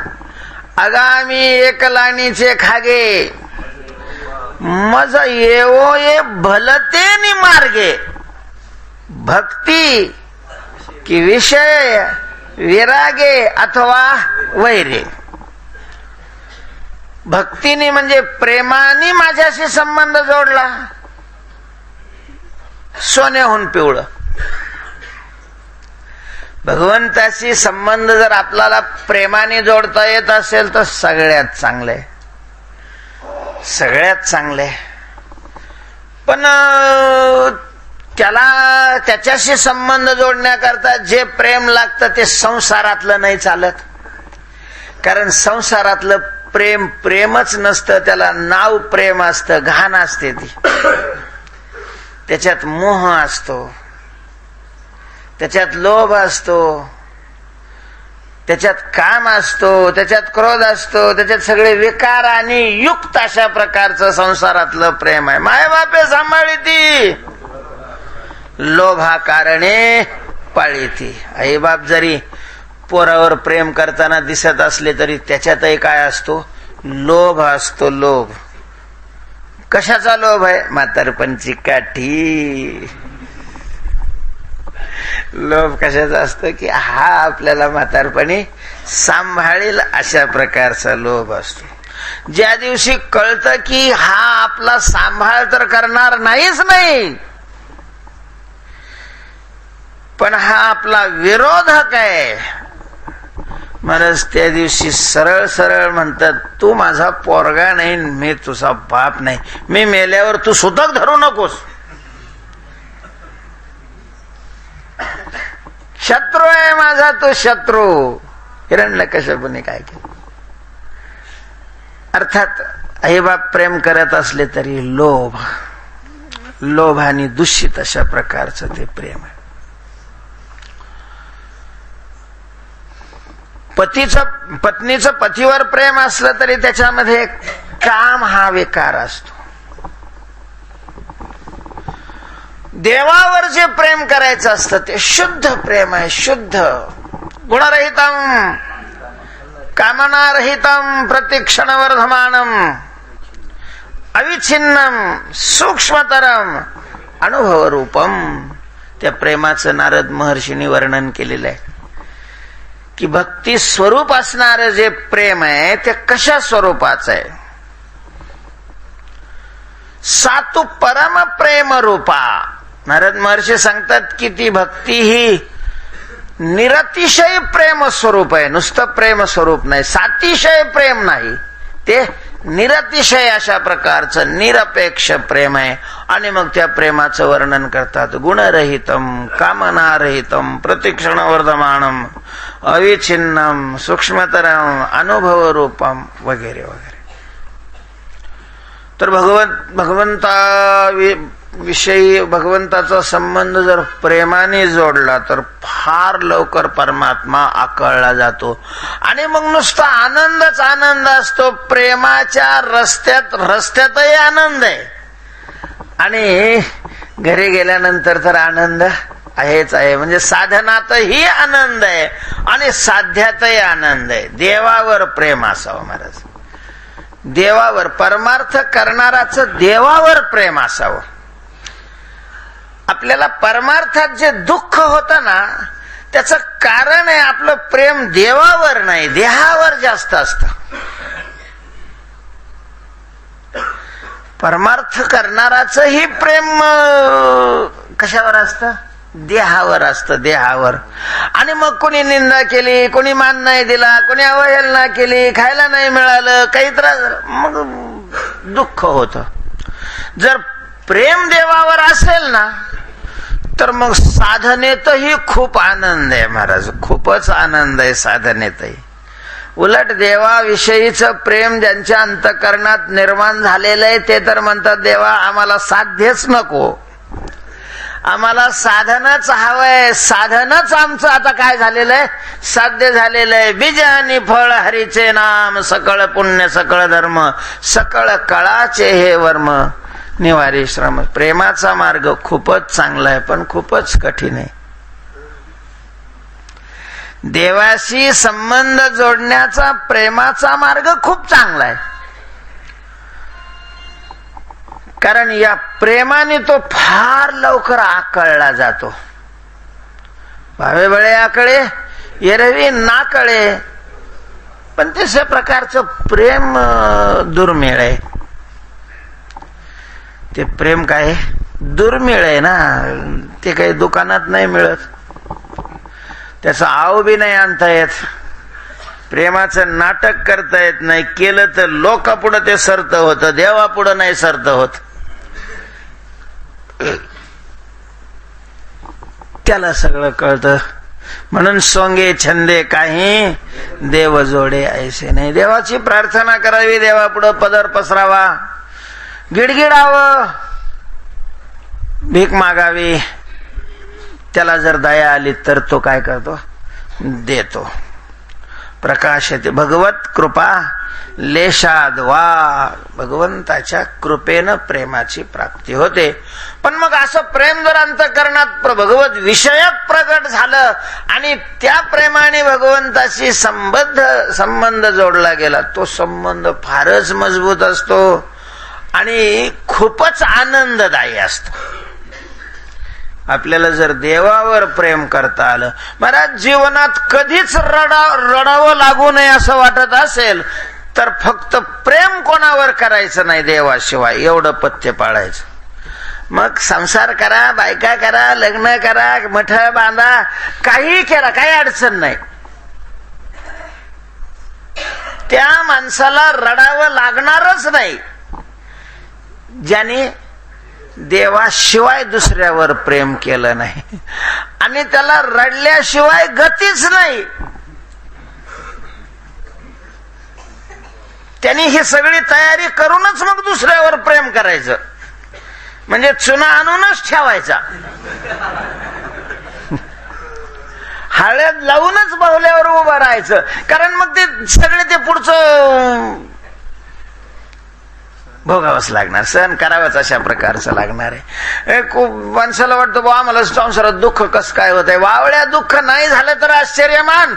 आगामी एकलाणीचे खागे मज येवो ये भलते नि मार्गे. भक्ती की विषय, विरागे अथवा वैरे. भक्तीने म्हणजे प्रेमाने माझ्याशी संबंध जोडला, सोन्याहून पिवळं. भगवंताशी संबंध जर आपल्याला प्रेमाने जोडता येत असेल तर सगळ्यात चांगले, सगळ्यात चांगले. पण त्याच्याशी संबंध जोडण्याकरता जे प्रेम लागतं ते संसारातलं नाही चालत. कारण संसारातलं प्रेम प्रेमच नसतं, त्याला नाव प्रेम असतं, घाण असते ती. त्याच्यात मोह असतो, त्याच्यात लोभ असतो, त्याच्यात काम असतो, त्याच्यात क्रोध असतो, त्याच्यात सगळे विकार आणि युक्त अशा प्रकारचं संसारातलं प्रेम आहे. माय बापे सांभाळीती, लोभा कारणे पाळीती. आई बाप जरी पोरावर प्रेम करताना दिसत असले तरी त्याच्यातही काय असतो? लोभ असतो. लोभ कशाचा लोभ आहे? म्हातारपणची काठी. लोभ कशाचा असतो? की हा आपल्याला म्हातारपणी सांभाळेल अशा प्रकारचा लोभ असतो. ज्या दिवशी कळतं की हा आपला सांभाळ तर करणार नाहीच नाही, पण हा आपला विरोधक आहे, महाराज त्या दिवशी सरळ सरळ म्हणतात, तू माझा पोरगा नाही, मी तुझा बाप नाही, मी मेल्यावर तू सुतक धरू नकोस. शत्रू आहे माझा तो शत्रू. हिरण्यकश्यपूने काय केलं? अर्थात आईबाप प्रेम करत असले तरी लोभाने दूषित अशा प्रकारचं ते प्रेम आहे. पत्नीचं पतीवर प्रेम असलं तरी त्याच्यामध्ये काम हा विकार असतो. देवावर जे प्रेम करायचं असतं ते शुद्ध प्रेम आहे. शुद्ध गुणरहितम कामनारहितम प्रतिक्षणवर्धमानम अविच्छिन्नम सूक्ष्मतरम अनुभवरूपम. त्या प्रेमाचं नारद महर्षींनी वर्णन केलेलं आहे की भक्ती स्वरूप असणारं जे प्रेम आहे ते कशा स्वरूपाचं आहे? सातु परम प्रेम रूपा. नारद महर्षी सांगतात की ती भक्ती ही निरतिशय प्रेम स्वरूप आहे. नुसतं प्रेम स्वरूप नाही, सातिशय प्रेम नाही, ते निरतिशय अशा प्रकारचं निरपेक्ष प्रेम आहे. आणि मग त्या प्रेमाचं वर्णन करतात गुणरहितम कामनारहितम प्रतिक्षणवर्धमानम अविच्छिन्नम सूक्ष्मतरम अनुभवरूपम वगैरे वगैरे. तर भगवंताविषयी भगवंताचा संबंध जर प्रेमाने जोडला तर फार लवकर परमात्मा आकळला जातो. आणि मग नुसता आनंदच आनंद असतो. प्रेमाच्या रस्त्यातही आनंद आहे आणि घरी गेल्यानंतर तर आनंद आहेच आहे. म्हणजे साधनातही आनंद आहे आणि साध्यातही आनंद आहे. देवावर प्रेम असावं महाराज. देवावर परमार्थ करणाराचं देवावर प्रेम असावं. आपल्याला परमार्थात जे दुःख होतं ना त्याचं कारण आहे आपलं प्रेम देवावर नाही, देहावर जास्त असतं. परमार्थ करणाराचंही प्रेम कशावर असतं? देहावर असतं, देहावर. आणि मग कोणी निंदा केली, कोणी मान नाही दिला, कोणी अवहेलना केली, खायला नाही मिळालं, काही त्रास, मग दुःख होतं. जर प्रेम देवावर असेल ना तर मग साधनेतही खूप आनंद आहे महाराज. खूपच आनंद आहे साधनेतही. उलट देवाविषयीचं प्रेम ज्यांच्या अंतःकरणात निर्माण झालेलं आहे ते तर म्हणतात, देवा आम्हाला साध्यच नको, आम्हाला साधनच हवंय. साधनच आमचं आता काय झालेलं आहे? साध्य झालेलं आहे. बीज आणि फळ हरीचे नाम, सकळ पुण्य सकळ धर्म, सकळ कळाचे हे वर्म, निवारी श्रम. प्रेमाचा मार्ग खूपच चांगला आहे पण खूपच कठीण आहे. देवाशी संबंध जोडण्याचा प्रेमाचा मार्ग खूप चांगला आहे. कारण या प्रेमाने तो फार लवकर आकळला जातो. भावे बळे आकळे एरवी ना कळे. पण तशा प्रकारचं प्रेम दुर्मिळ आहे. ते प्रेम काय दुर्मिळ आहे ना, ते काही दुकानात नाही मिळत. त्याचा आव बी नाही आणता येत. प्रेमाचं नाटक करता येत नाही. केलं तर लोकापुढं ते सरत होतं, देवापुढं नाही सरत होत. त्याला सगळं कळतं. म्हणून सोंगे छंदे काही देव जोडे ऐसे नाही. देवाची प्रार्थना करावी, देवापुढं पदर पसरावा, गिडगिडावं, भीक मागावी, त्याला जर दया आली तर तो काय करतो, देतो. प्रकाशते भगवत कृपा लेशाद वा, भगवंताच्या कृपेनं प्रेमाची प्राप्ती होते. पण मग असं प्रेम जर अंतःकरणात भगवत विषयक प्रगट झालं आणि त्या प्रेमाने भगवंताशी संबंध जोडला गेला, तो संबंध फारच मजबूत असतो आणि खूपच आनंददायी असतो. आपल्याला जर देवावर प्रेम करता आलं, महाराज जीवनात कधीच रडावं लागू नये असं वाटत असेल तर फक्त प्रेम कोणावर करायचं नाही, देवाशिवाय, एवढं पथ्य पाळायचं. मग संसार करा, बायका करा, लग्न करा, मठ बांधा, काही करा, काही अडचण नाही. त्या माणसाला रडावं लागणारच नाही ज्याने देवाशिवाय दुसऱ्यावर प्रेम केलं नाही, आणि त्याला रडल्याशिवाय गतीच नाही. त्यांनी ही सगळी तयारी करूनच मग दुसऱ्यावर प्रेम करायचं, म्हणजे चुना आणूनच ठेवायचा, हळद लावूनच बाहुल्यावर उभं राहायचं. कारण मग ते सगळे ते पुढचं भोगावंच लागणार, सहन करावंच अशा प्रकारचं लागणार आहे. खूप माणसाला वाटतं बा आम्हाला संसारात दुःख कसं काय होत आहे. वावळ्या दुःख नाही झालं तर आश्चर्य मान.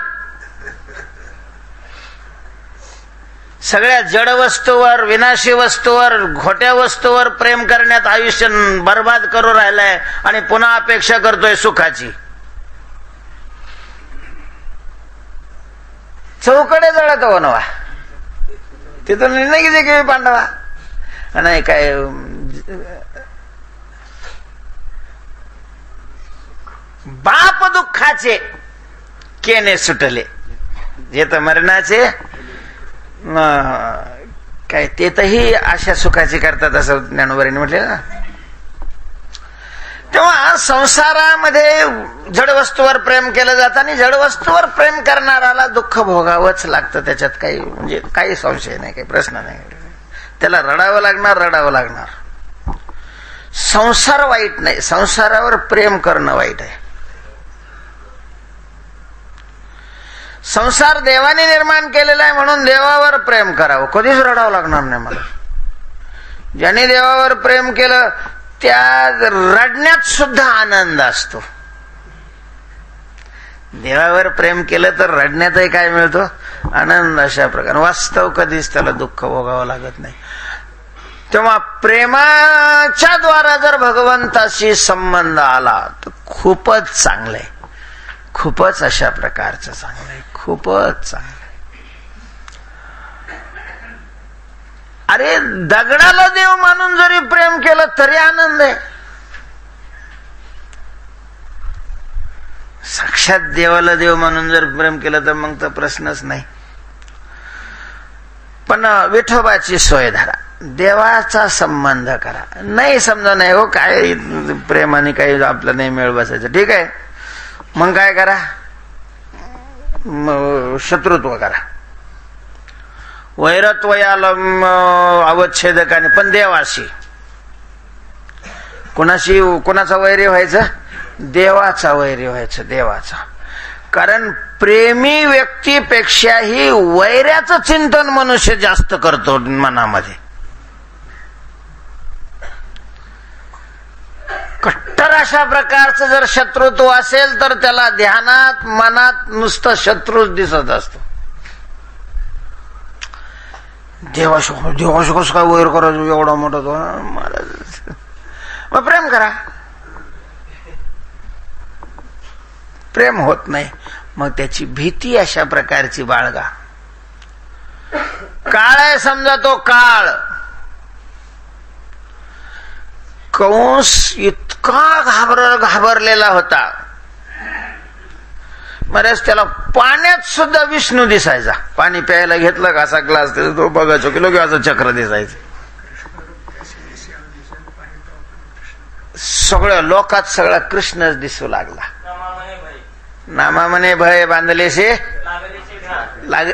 सगळ्या जड वस्तूवर, विनाशी वस्तूवर, खोट्या वस्तूवर प्रेम करण्यात आयुष्य बर्बाद करू राहिलाय आणि पुन्हा अपेक्षा करतोय सुखाची. चौकडे जळत बनवा, तिथून निर्णय किती की पांडवा नाही काय बाप दुःखाचे केने सुटले, जे तर मरणाचे काय ते तही अशा सुखाची करतात असं ज्ञानोबरीने म्हटले ना. तेव्हा संसारामध्ये जड वस्तूवर प्रेम केलं जातं आणि जड वस्तूवर प्रेम करणाराला दुःख भोगावंच लागतं. त्याच्यात काही म्हणजे काही संशय नाही, काही प्रश्न नाही. त्याला रडावं लागणार. संसार वाईट नाही, संसारावर प्रेम करणं वाईट आहे. संसार देवाने निर्माण केलेला आहे म्हणून देवावर प्रेम करावं, कधीच रडावं लागणार नाही मला. ज्याने देवावर प्रेम केलं त्या रडण्यात सुद्धा आनंद असतो. देवावर प्रेम केलं तर रडण्यातही काय मिळतो, आनंद. अशा प्रकारे वास्तव कधीच त्याला दुःख भोगावं लागत नाही. तेव्हा प्रेमाच्या द्वारा जर भगवंताशी संबंध आला तर खूपच चांगलं आहे, खूपच अशा प्रकारचं चांगलं आहे, खूपच चांगलं आहे. अरे दगडाला देव मानून जरी प्रेम केलं तरी आनंद आहे. साक्षात देवाला देव मानून जर प्रेम केलं तर मग तर प्रश्नच नाही. पण विठोबाची सोय धरा, देवाचा संबंध करा. नाही समजा नाही हो काय प्रेमाने काही आपलं नाही मेळ बसायचं, ठीक आहे, मग काय करा, शत्रुत्व करा, वैरत्वयाला अवच्छेदकाने, पण देवाशी. कुणाचा वैरी व्हायचं, देवाचा वैरी व्हायचं, देवाचा. कारण प्रेमी व्यक्तीपेक्षाही वैऱ्याचं चिंतन मनुष्य जास्त करतो मनामध्ये. कट्टर अशा प्रकारचं जर शत्रुत्व असेल तर त्याला ध्यानात मनात नुसतं शत्रूच दिसत असतो. देवाशी कसं काय वैर करायचं एवढा मोठा तो महाराज. मग प्रेम करा, प्रेम होत नाही मग त्याची भीती अशा प्रकारची बाळगा. काळ आहे समजा, तो काळ कंस इतका घाबरलेला होता, बरेच त्याला पाण्यात सुद्धा विष्णू दिसायचा. पाणी प्यायला घेतलं का असा ग्लास तो बघायचो की लोक असं चक्र दिसायचं. सगळ्या लोकात सगळा कृष्णच दिसू लागला. नामा म्हणे भय बांधलेसे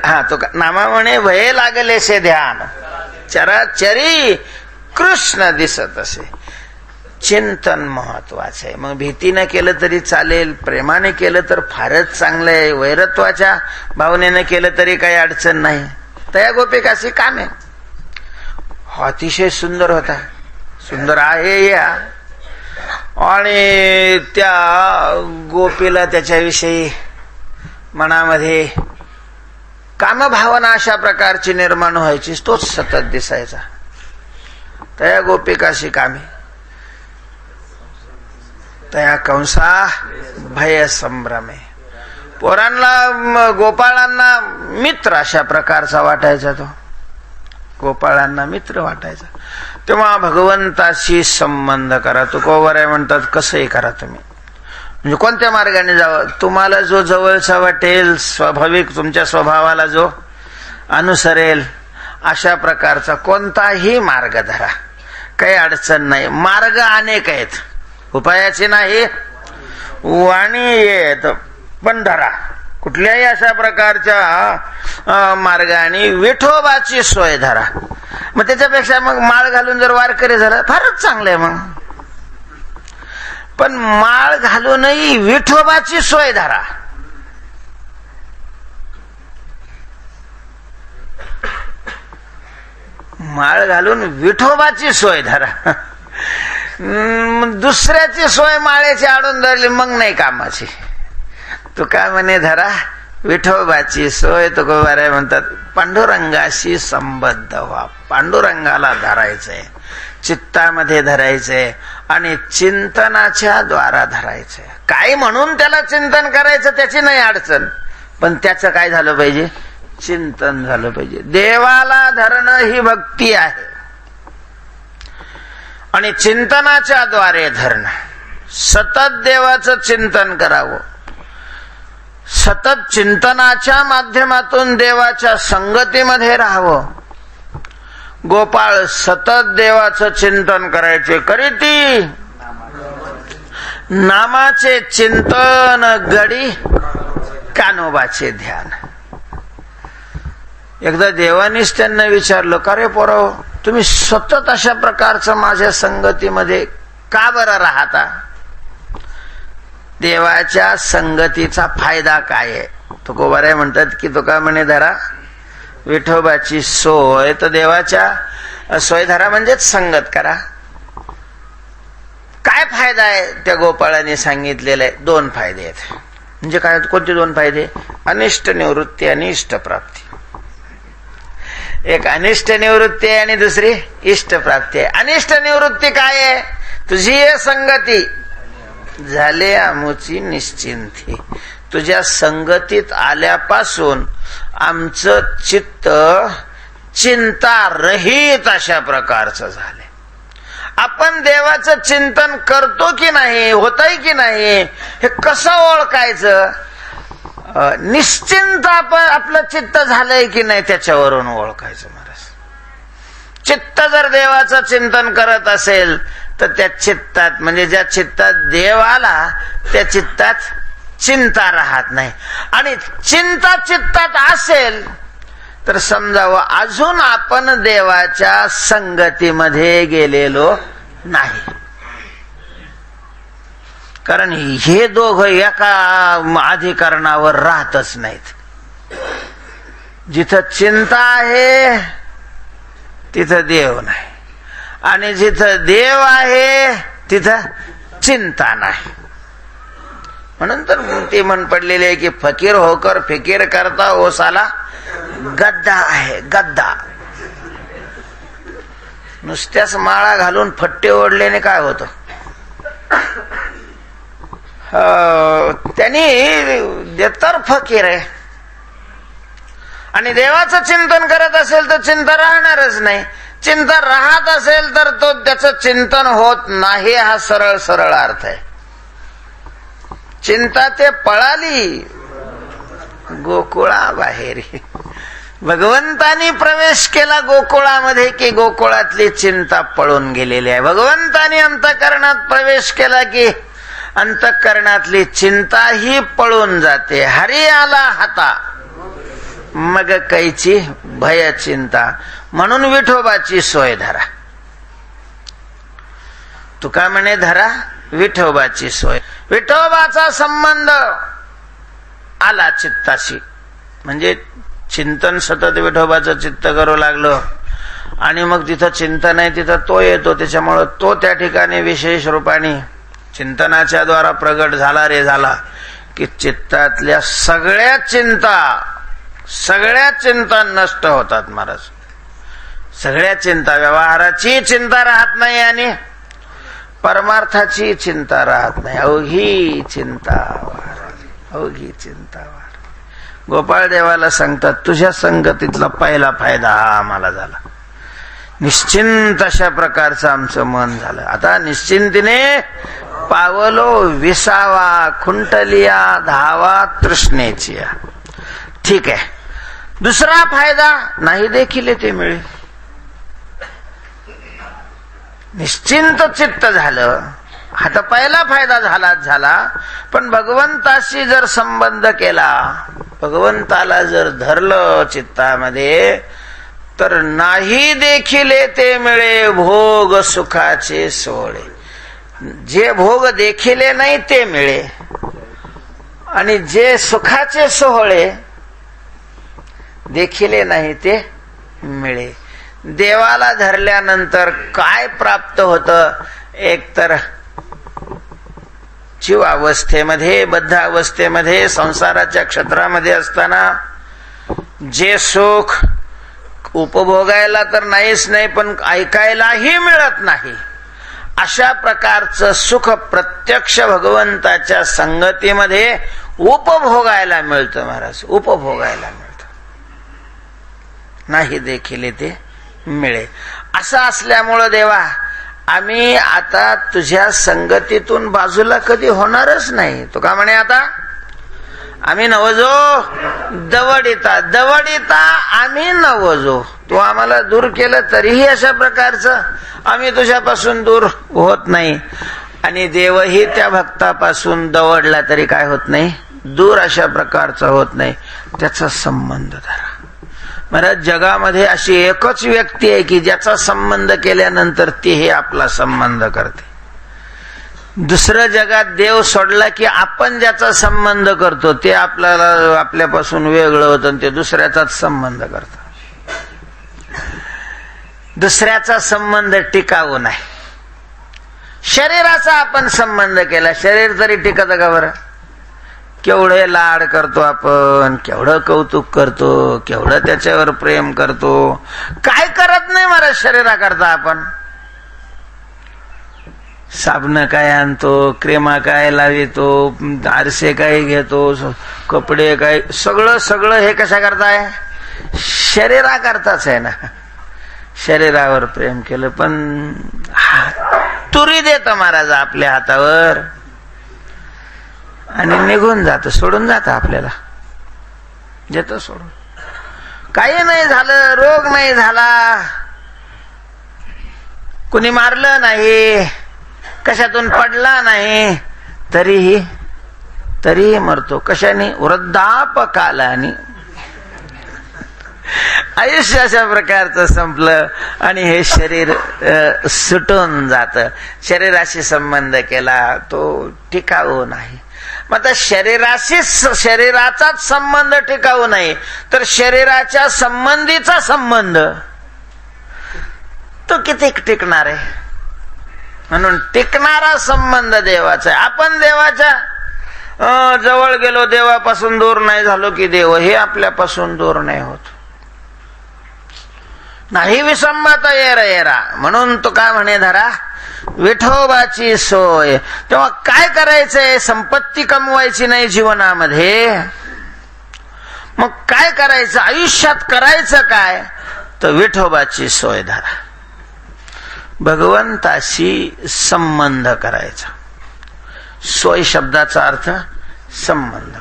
हा तो नामा म्हणे भय लागलेसे ध्यान, चराचरी कृष्ण दिसत असे. चिंतन महत्वाचं आहे. मग भीतीनं केलं तरी चालेल, प्रेमाने केलं तर फारच चांगलं आहे, वैरत्वाच्या भावनेनं केलं तरी काही अडचण नाही. त्या गोपिकाशी काम आहे. अतिशय सुंदर होता, सुंदर आहे या. आणि त्या गोपीला त्याच्याविषयी मनामध्ये कामभावना अशा प्रकारची निर्माण व्हायची, तोच सतत दिसायचा. त्या गोपिकाशी कामे तया कंसा भय संभ्रमे. पोरांना गोपाळांना मित्र अशा प्रकारचा वाटायचा, तो गोपाळांना मित्र वाटायचा. तेव्हा भगवंताशी संबंध करा. तुकोबराय म्हणतात कसंही करा तुम्ही, म्हणजे कोणत्या मार्गाने जावं, तुम्हाला जो जवळचा वाटेल, स्वाभाविक तुमच्या स्वभावाला जो अनुसरेल अशा प्रकारचा कोणताही मार्ग धरा, काही अडचण नाही. मार्ग अनेक आहेत, उपायाचे नाही वाणी येत, पण धरा कुठल्याही अशा प्रकारच्या मार्गाने विठोबाची सोय धरा. मग त्याच्यापेक्षा मग माळ घालून जर वारकरी झाला फारच चांगलं आहे. मग पण माळ घालूनही विठोबाची सोय धरा. माळ घालून विठोबाची सोय धरा. दुसऱ्याची सोय माळेची आणून धरली मग नाही कामाची. तू काय म्हणे धरा विठोबाची सोय. तुकोबाराय म्हणतात पांडुरंगाशी संबद्ध व्हा. पांडुरंगाला धरायचंय, चित्तामध्ये धरायचंय आणि चिंतनाच्या द्वारा धरायचंय. काय म्हणून त्याला चिंतन करायचं त्याची नाही अडचण, पण त्याचं काय झालं पाहिजे, चिंतन झालं पाहिजे. देवाला धरणं ही भक्ती आहे आणि चिंतनाच्या द्वारे धरणं. सतत देवाचं चिंतन करावं, सतत चिंतनाच्या माध्यमातून देवाच्या संगतीमध्ये राहावं. गोपाळ सतत देवाचं चिंतन करायचे, करीती नामाचे चिंतन गडी कानोबाचे ध्यान. एकदा देवानीच त्यांना विचारलं, का रे पोराव तुम्ही सतत अशा प्रकारचं माझ्या संगतीमध्ये का बरं राहता? देवाच्या संगतीचा फायदा काय आहे? तुकोबाराय म्हणतात की तुका म्हणे धरा विठोबाची सोय, तर देवाच्या सोय धरा म्हणजेच संगत करा. काय फायदा आहे? त्या गोपाळाने सांगितलेलं आहे. 2 फायदे आहेत. म्हणजे काय, कोणते 2 फायदे? अनिष्ट निवृत्ती आणि इष्ट प्राप्ती. एक अनिष्ट निवृत्ती आहे आणि दुसरी इष्ट प्राप्ती आहे. अनिष्ट निवृत्ती काय आहे? तुझी संगती झाले आमुची निश्चिंती. तुझ्या संगतीत आल्यापासून आमचं चित्त चिंता रहित अशा प्रकारचं झाले. आपण देवाचं चिंतन करतो की नाही, होतंय की नाही, हे कसं ओळखायचं? निश्चिंत आपलं चित्त झालंय की नाही त्याच्यावरून ओळखायचं. महाराज चित्त जर देवाचं चिंतन करत असेल तर त्या चित्तात, म्हणजे ज्या चित्तात देव आला त्या चित्तात चिंता राहत नाही. आणि चिंता चित्तात असेल तर समजावं अजून आपण देवाच्या संगतीमध्ये गेलेलो नाही. कारण हे दोघं एका अधिकरणावर राहतच नाहीत. जिथं चिंता आहे तिथं देव नाही, आणि जिथं देव आहे तिथं चिंता नाही. म्हणून तर ते म्हण पडलेले आहे की फकीर होकर फिकीर करता ओसाला गद्दा आहे. गद्दा नुसत्याच माळा घालून फट्टे ओढल्याने काय होतं? त्यांनी तर फकीर आहे. आणि देवाचं चिंतन करत असेल तर चिंता राहणारच नाही. चिंता राहत असेल तर तो त्याचं चिंतन होत नाही, हा सरळ सरळ अर्थ आहे. चिंता ते पळाली गोकुळा बाहेरी. भगवंतानी प्रवेश केला गोकुळामध्ये की गोकुळातली चिंता पळून गेलेली आहे. भगवंतानी अंतःकरणात प्रवेश केला की अंतःकरणातली चिंता ही पळून जाते. हरी आला हाता मग कैची भय चिंता. म्हणून विठोबाची सोय धरा. तुका म्हणे धरा विठोबाची सोय. विठोबाचा संबंध आला चित्ताशी, म्हणजे चिंतन सतत विठोबाचं चित्त करू लागलो आणि मग तिथं चिंतन आहे तिथं तो येतो. त्याच्यामुळं तो त्या ठिकाणी विशेष रूपाने चिंतनाच्या द्वारा प्रगट झाला रे झाला की चित्तातल्या सगळ्या चिंता नष्ट होतात महाराज. सगळ्या चिंता, व्यवहाराची चिंता राहत नाही आणि परमार्थाची चिंता राहत नाही. अवघी चिंता वार. गोपाळ देवाला सांगतात तुझ्या संगतीतला पहिला फायदा हा आम्हाला झाला. निश्चिंत अशा प्रकारचं आमचं मन झालं. आता निश्चिंतीने पावलो विसावा, खुंटलिया धावा तृष्णेची. ठीक आहे. दुसरा फायदा नाही देखील ते मिळेल. निश्चिंत चित्त झालं, हा तर पहिला फायदा झाला. पण भगवंताशी जर संबंध केला, भगवंताला जर धरलं चित्तामध्ये, तर नाही देखील ते मिळे भोग सुखाचे सोहळे. जे भोग देखिले नाही ते मिळे आणि जे सुखाचे सोहळे देखिले नाही ते मिळे. देवाला धरल्यानंतर काय प्राप्त होतं? एक तर जीव अवस्थेमध्ये, बद्ध अवस्थेमध्ये, संसाराच्या क्षेत्रामध्ये असताना जे सुख उपभोगायला तर नाहीच नाही पण ऐकायलाही मिळत नाही, अशा प्रकारचं सुख प्रत्यक्ष भगवंताच्या संगतीमध्ये उपभोगायला मिळतं महाराज. उपभोगायला मिळतं, नाही देखील ते मिळे. असं असल्यामुळं देवा आम्ही आता तुझ्या संगतीतून बाजूला कधी होणारच नाही. तो का म्हणे आता आम्ही नवजो दवडिता आम्ही नवजो. तू आम्हाला दूर केलं तरीही अशा प्रकारचं आम्ही तुझ्यापासून दूर होत नाही. आणि देवही त्या भक्तापासून दवडला तरी काय होत नाही, दूर अशा प्रकारचा होत नाही. त्याचा संबंध धरा महाराज. जगामध्ये अशी एकच व्यक्ती आहे की ज्याचा संबंध केल्यानंतर तेही आपला संबंध करते. दुसरं जगात देव सोडला की आपण ज्याचा संबंध करतो ते आपल्याला आपल्यापासून वेगळं होतं आणि ते दुसऱ्याचाच संबंध करतं. दुसऱ्याचा संबंध टिकाऊ नाही. शरीराचा आपण संबंध केला, शरीर तरी टिकत का बरं? केवढे लाड करतो आपण, केवढं कौतुक करतो, केवढं त्याच्यावर प्रेम करतो. काय करत नाही महाराज शरीराकरता आपण. साबण काय आणतो, क्रेमा काय लावितो, आरसे काय घेतो, कपडे काय, सगळं हे कशा करताय? शरीराकरताच आहे ना. शरीरावर प्रेम केलं पण तुरी देत महाराज आपल्या हातावर आणि निघून जात, सोडून जात आपल्याला, देतो सोडून. काही नाही झालं, रोग नाही झाला, कुणी मारलं नाही, कशातून पडला नाही, तरीही मरतो. कशाने? वृद्धापकालाने. आयुष्य अशा प्रकारचं संपलं आणि हे शरीर सुटून जात. शरीराशी संबंध केला तो टिकाऊ नाही. मग आता शरीराचाच संबंध टिकाऊ नाही तर शरीराच्या संबंधीचा संबंध तो किती टिकणार आहे? म्हणून टिकणारा संबंध देवाचा आहे. आपण देवाच्या जवळ गेलो, देवापासून दूर नाही झालो की देव हे आपल्यापासून दूर नाही होत. नाही विसंबता येरा. म्हणून तो काय म्हणे धरा विठोबाची सोय. तेव्हा काय करायचंय? संपत्ती कमवायची नाही जीवनामध्ये. मग काय करायचं? आयुष्यात करायचं काय? तर विठोबाची सोय धरा. भगवंताशी संबंध करायचा. सोय शब्दाचा अर्थ संबंध.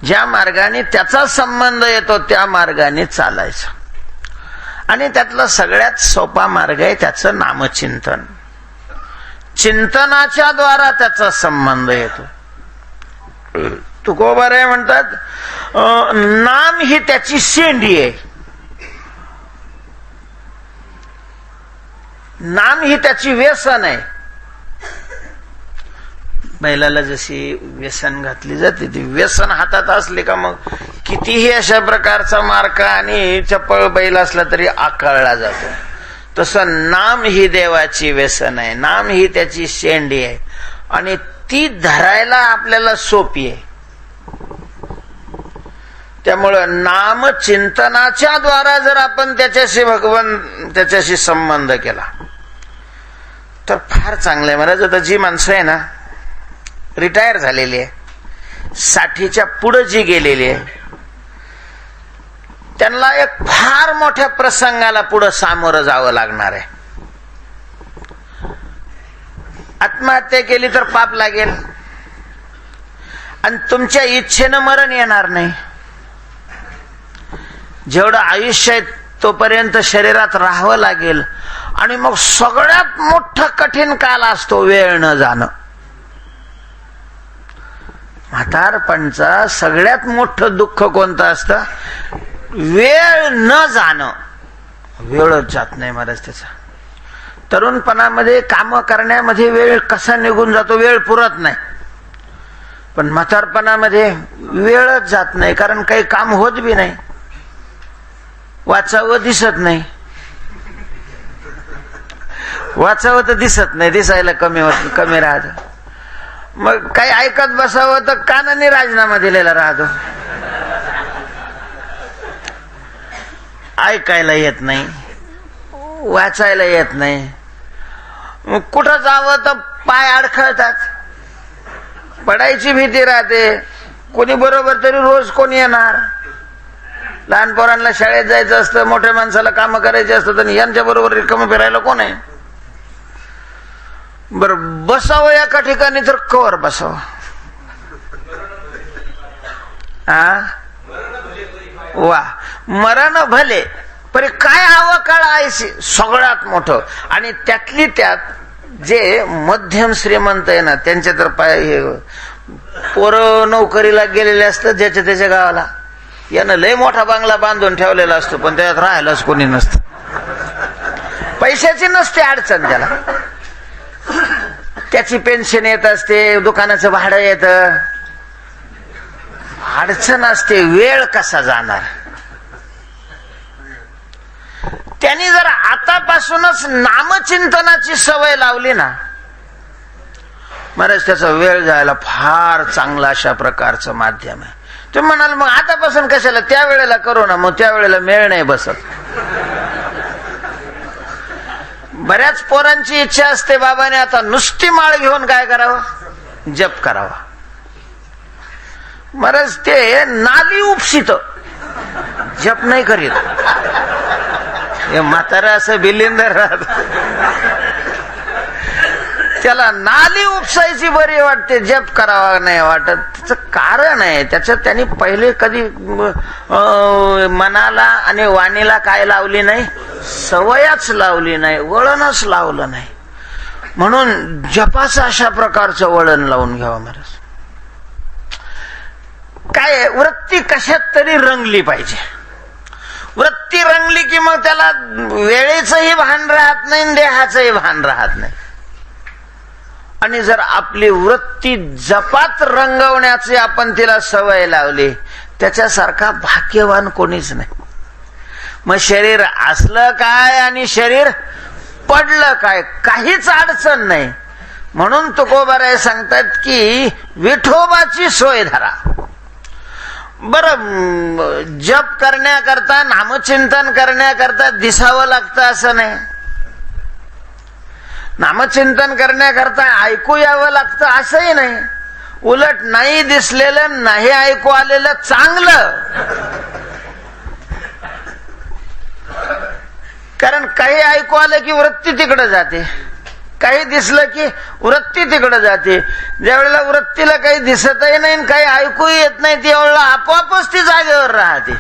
ज्या मार्गाने त्याचा संबंध येतो त्या मार्गाने चालायचं. आणि त्यातला सगळ्यात सोपा मार्ग आहे त्याचं नामचिंतन. चिंतनाच्या द्वारा त्याचा संबंध येतो. तुकोबाराय म्हणतात नाम ही त्याची शेंडी आहे, नाम ही त्याची व्यसन आहे. बैलाला जशी व्यसन घातली जाते ती व्यसन हातात असले का मग कितीही अशा प्रकारचा मार्का आणि चपळ बैल असला तरी आकळला जातो. तसं नाम ही देवाची व्यसन आहे, नाम ही त्याची शेंडी आहे आणि ती धरायला आपल्याला सोपी आहे. त्यामुळं नाम चिंतनाच्या द्वारा जर आपण त्याच्याशी संबंध केला तर फार चांगलं आहे. महाराज आता जी माणसं आहे ना रिटायर झालेली आहे, 60च्या पुढे जी गेलेली आहे, त्यांना एक फार मोठ्या प्रसंगाला पुढे सामोरं जावं लागणार आहे. आत्महत्या केली तर पाप लागेल आणि तुमच्या इच्छेनं मरण येणार नाही. जेवढं आयुष्य आहे तोपर्यंत शरीरात राहावं लागेल आणि मग सगळ्यात मोठा कठीण काल असतो वेळ न जाणं. म्हातारपणचा सगळ्यात मोठं दुःख कोणतं असतं? वेळ न जाणं. वेळच जात नाही महाराज त्याचा. तरुणपणामध्ये काम करण्यामध्ये वेळ कसा निघून जातो, वेळ पुरत नाही. पण म्हातारपणामध्ये वेळच जात नाही, कारण काही काम होत बी नाही, वाचावं दिसत नाही. वाचावं तर दिसत नाही, दिसायला कमी राहत. मग काही ऐकत बसावं तर कानाने राजीनामा दिलेला राहतो, ऐकायला येत नाही, वाचायला येत नाही. मग कुठं जावं तर पाय अडखळतात, पडायची भीती राहते. कोणी बरोबर तरी रोज कोणी येणार. लहान पोरांना शाळेत जायचं असतं, मोठ्या माणसाला काम करायचे असतात आणि यांच्या बरोबर रिकामं फिरायला कोण आहे? बरं बसावं एका ठिकाणी तर कवर बसावं. वा मरण भले पण काय हवं काळायची सगळ्यात मोठं. आणि त्यातली त्यात जे मध्यम श्रीमंत आहे ना त्यांच्या तर पाय पोरं नोकरीला गेलेले असतात ज्याच्या त्याच्या गावाला. यानं लय मोठा बंगला बांधून ठेवलेला असतो पण त्यात राहायलाच कोणी नसतं. पैशाची नसते अडचण त्याला, त्याची पेन्शन येत असते, दुकानाचं भाडं येतं, अडचण असते. वेळ कसा जाणार? त्यांनी जर आतापासूनच नामचिंतनाची सवय लावली ना महाराज, त्याचा वेळ जायला फार चांगला अशा प्रकारचं माध्यम आहे. तुम्ही म्हणाल मग आतापासून कशाला, त्या वेळेला करू ना. मग त्या वेळेला मेळ नाही बसत. बऱ्याच पोरांची इच्छा असते बाबाने आता नुसती माळ घेऊन काय करावं, जप करावा. महाराज ते नाली उपसित, जप नाही करीत. हे म्हातारा असं बिलिंदर राहत, त्याला नाली उपसायची बरी वाटते, जप करावा नाही वाटत. त्याचं कारण आहे, त्याच्यात त्यांनी पहिले कधी मनाला आणि वाणीला काय लावली नाही, सवयच लावली नाही, वळणच लावलं नाही. म्हणून जपाचं अशा प्रकारचं वळण लावून घ्यावं महाराज. काय वृत्ती कशात तरी रंगली पाहिजे. वृत्ती रंगली की मग त्याला वेळेचंही भान राहत नाही, देहाचंही भान राहत नाही. आणि जर आपली वृत्ती जपात रंगवण्याची आपण तिला सवय लावली, त्याच्यासारखा भाग्यवान कोणीच नाही. मग शरीर असलं काय आणि शरीर पडलं काय, काहीच अडचण नाही. म्हणून तुकोबाराय सांगतात की विठोबाची सोय धरा. बरं जप करण्याकरता, नामचिंतन करण्याकरता दिसावं लागतं असं नाही. नामचिंतन करण्याकरता ऐकू यावं लागतं असंही नाही. उलट नाही दिसलेलं, नाही ऐकू आलेलं चांगलं. कारण काही ऐकू आलं की वृत्ती तिकडे जाते, काही दिसलं की वृत्ती तिकडे जाते. ज्या वेळेला वृत्तीला काही दिसतही नाही, काही ऐकू येत नाही, त्यावेळेला आपोआपच ती जागेवर राहते.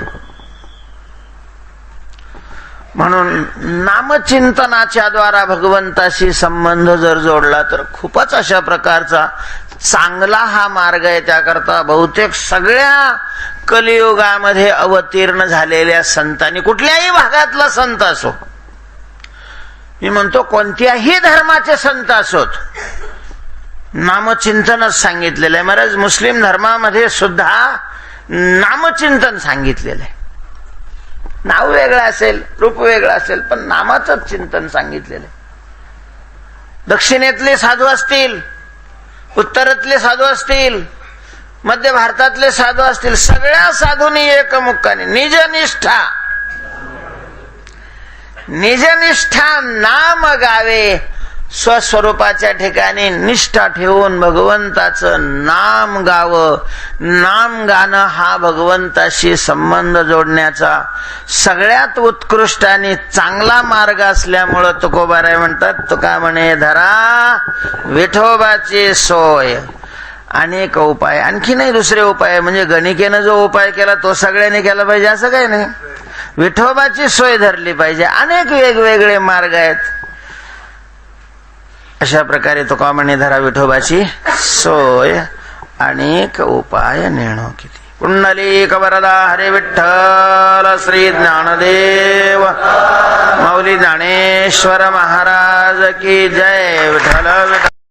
म्हणून नामचिंतनाच्या द्वारा भगवंताशी संबंध जर जोडला तर खूपच अशा प्रकारचा चांगला हा मार्ग आहे. त्याकरता बहुतेक सगळ्या कलियुगामध्ये अवतीर्ण झालेल्या संतांनी, कुठल्याही भागातला संत असो, मी म्हणतो कोणत्याही धर्माचे संत असोत, नामचिंतनच सांगितलेलं आहे महाराज. मुस्लिम धर्मामध्ये सुद्धा नामचिंतन सांगितलेलं आहे. नाव वेगळं असेल, रूप वेगळं असेल, पण नामाचंच चिंतन सांगितलेलं आहे. दक्षिणेतले साधू असतील, उत्तरातले साधू असतील, मध्य भारतातले साधू असतील, सगळ्या साधूंनी एकमुखाने निजनिष्ठा नाम गावे. स्वस्वरूपाच्या ठिकाणी निष्ठा ठेवून भगवंताचं नाम गावं. नाम गाणं हा भगवंताशी संबंध जोडण्याचा सगळ्यात उत्कृष्ट आणि चांगला मार्ग असल्यामुळं तुकोबाराय म्हणतात, तुका म्हणे धरा विठोबाची सोय. अनेक उपाय, आणखी नाही दुसरे उपाय. म्हणजे गणिकेनं जो उपाय केला तो सगळ्यांनी केला पाहिजे असं काही नाही. विठोबाची सोय धरली पाहिजे. अनेक वेगवेगळे मार्ग आहेत. अशा प्रकारे तुका म्हणे धरा विठोबाची सोय. अनेक उपाय नेणो किती. पुंडलिक वरदा हरे विठ्ठल श्री ज्ञानदेव माऊली ज्ञानेश्वर महाराज की जय. विठ्ठल विठ्ठल.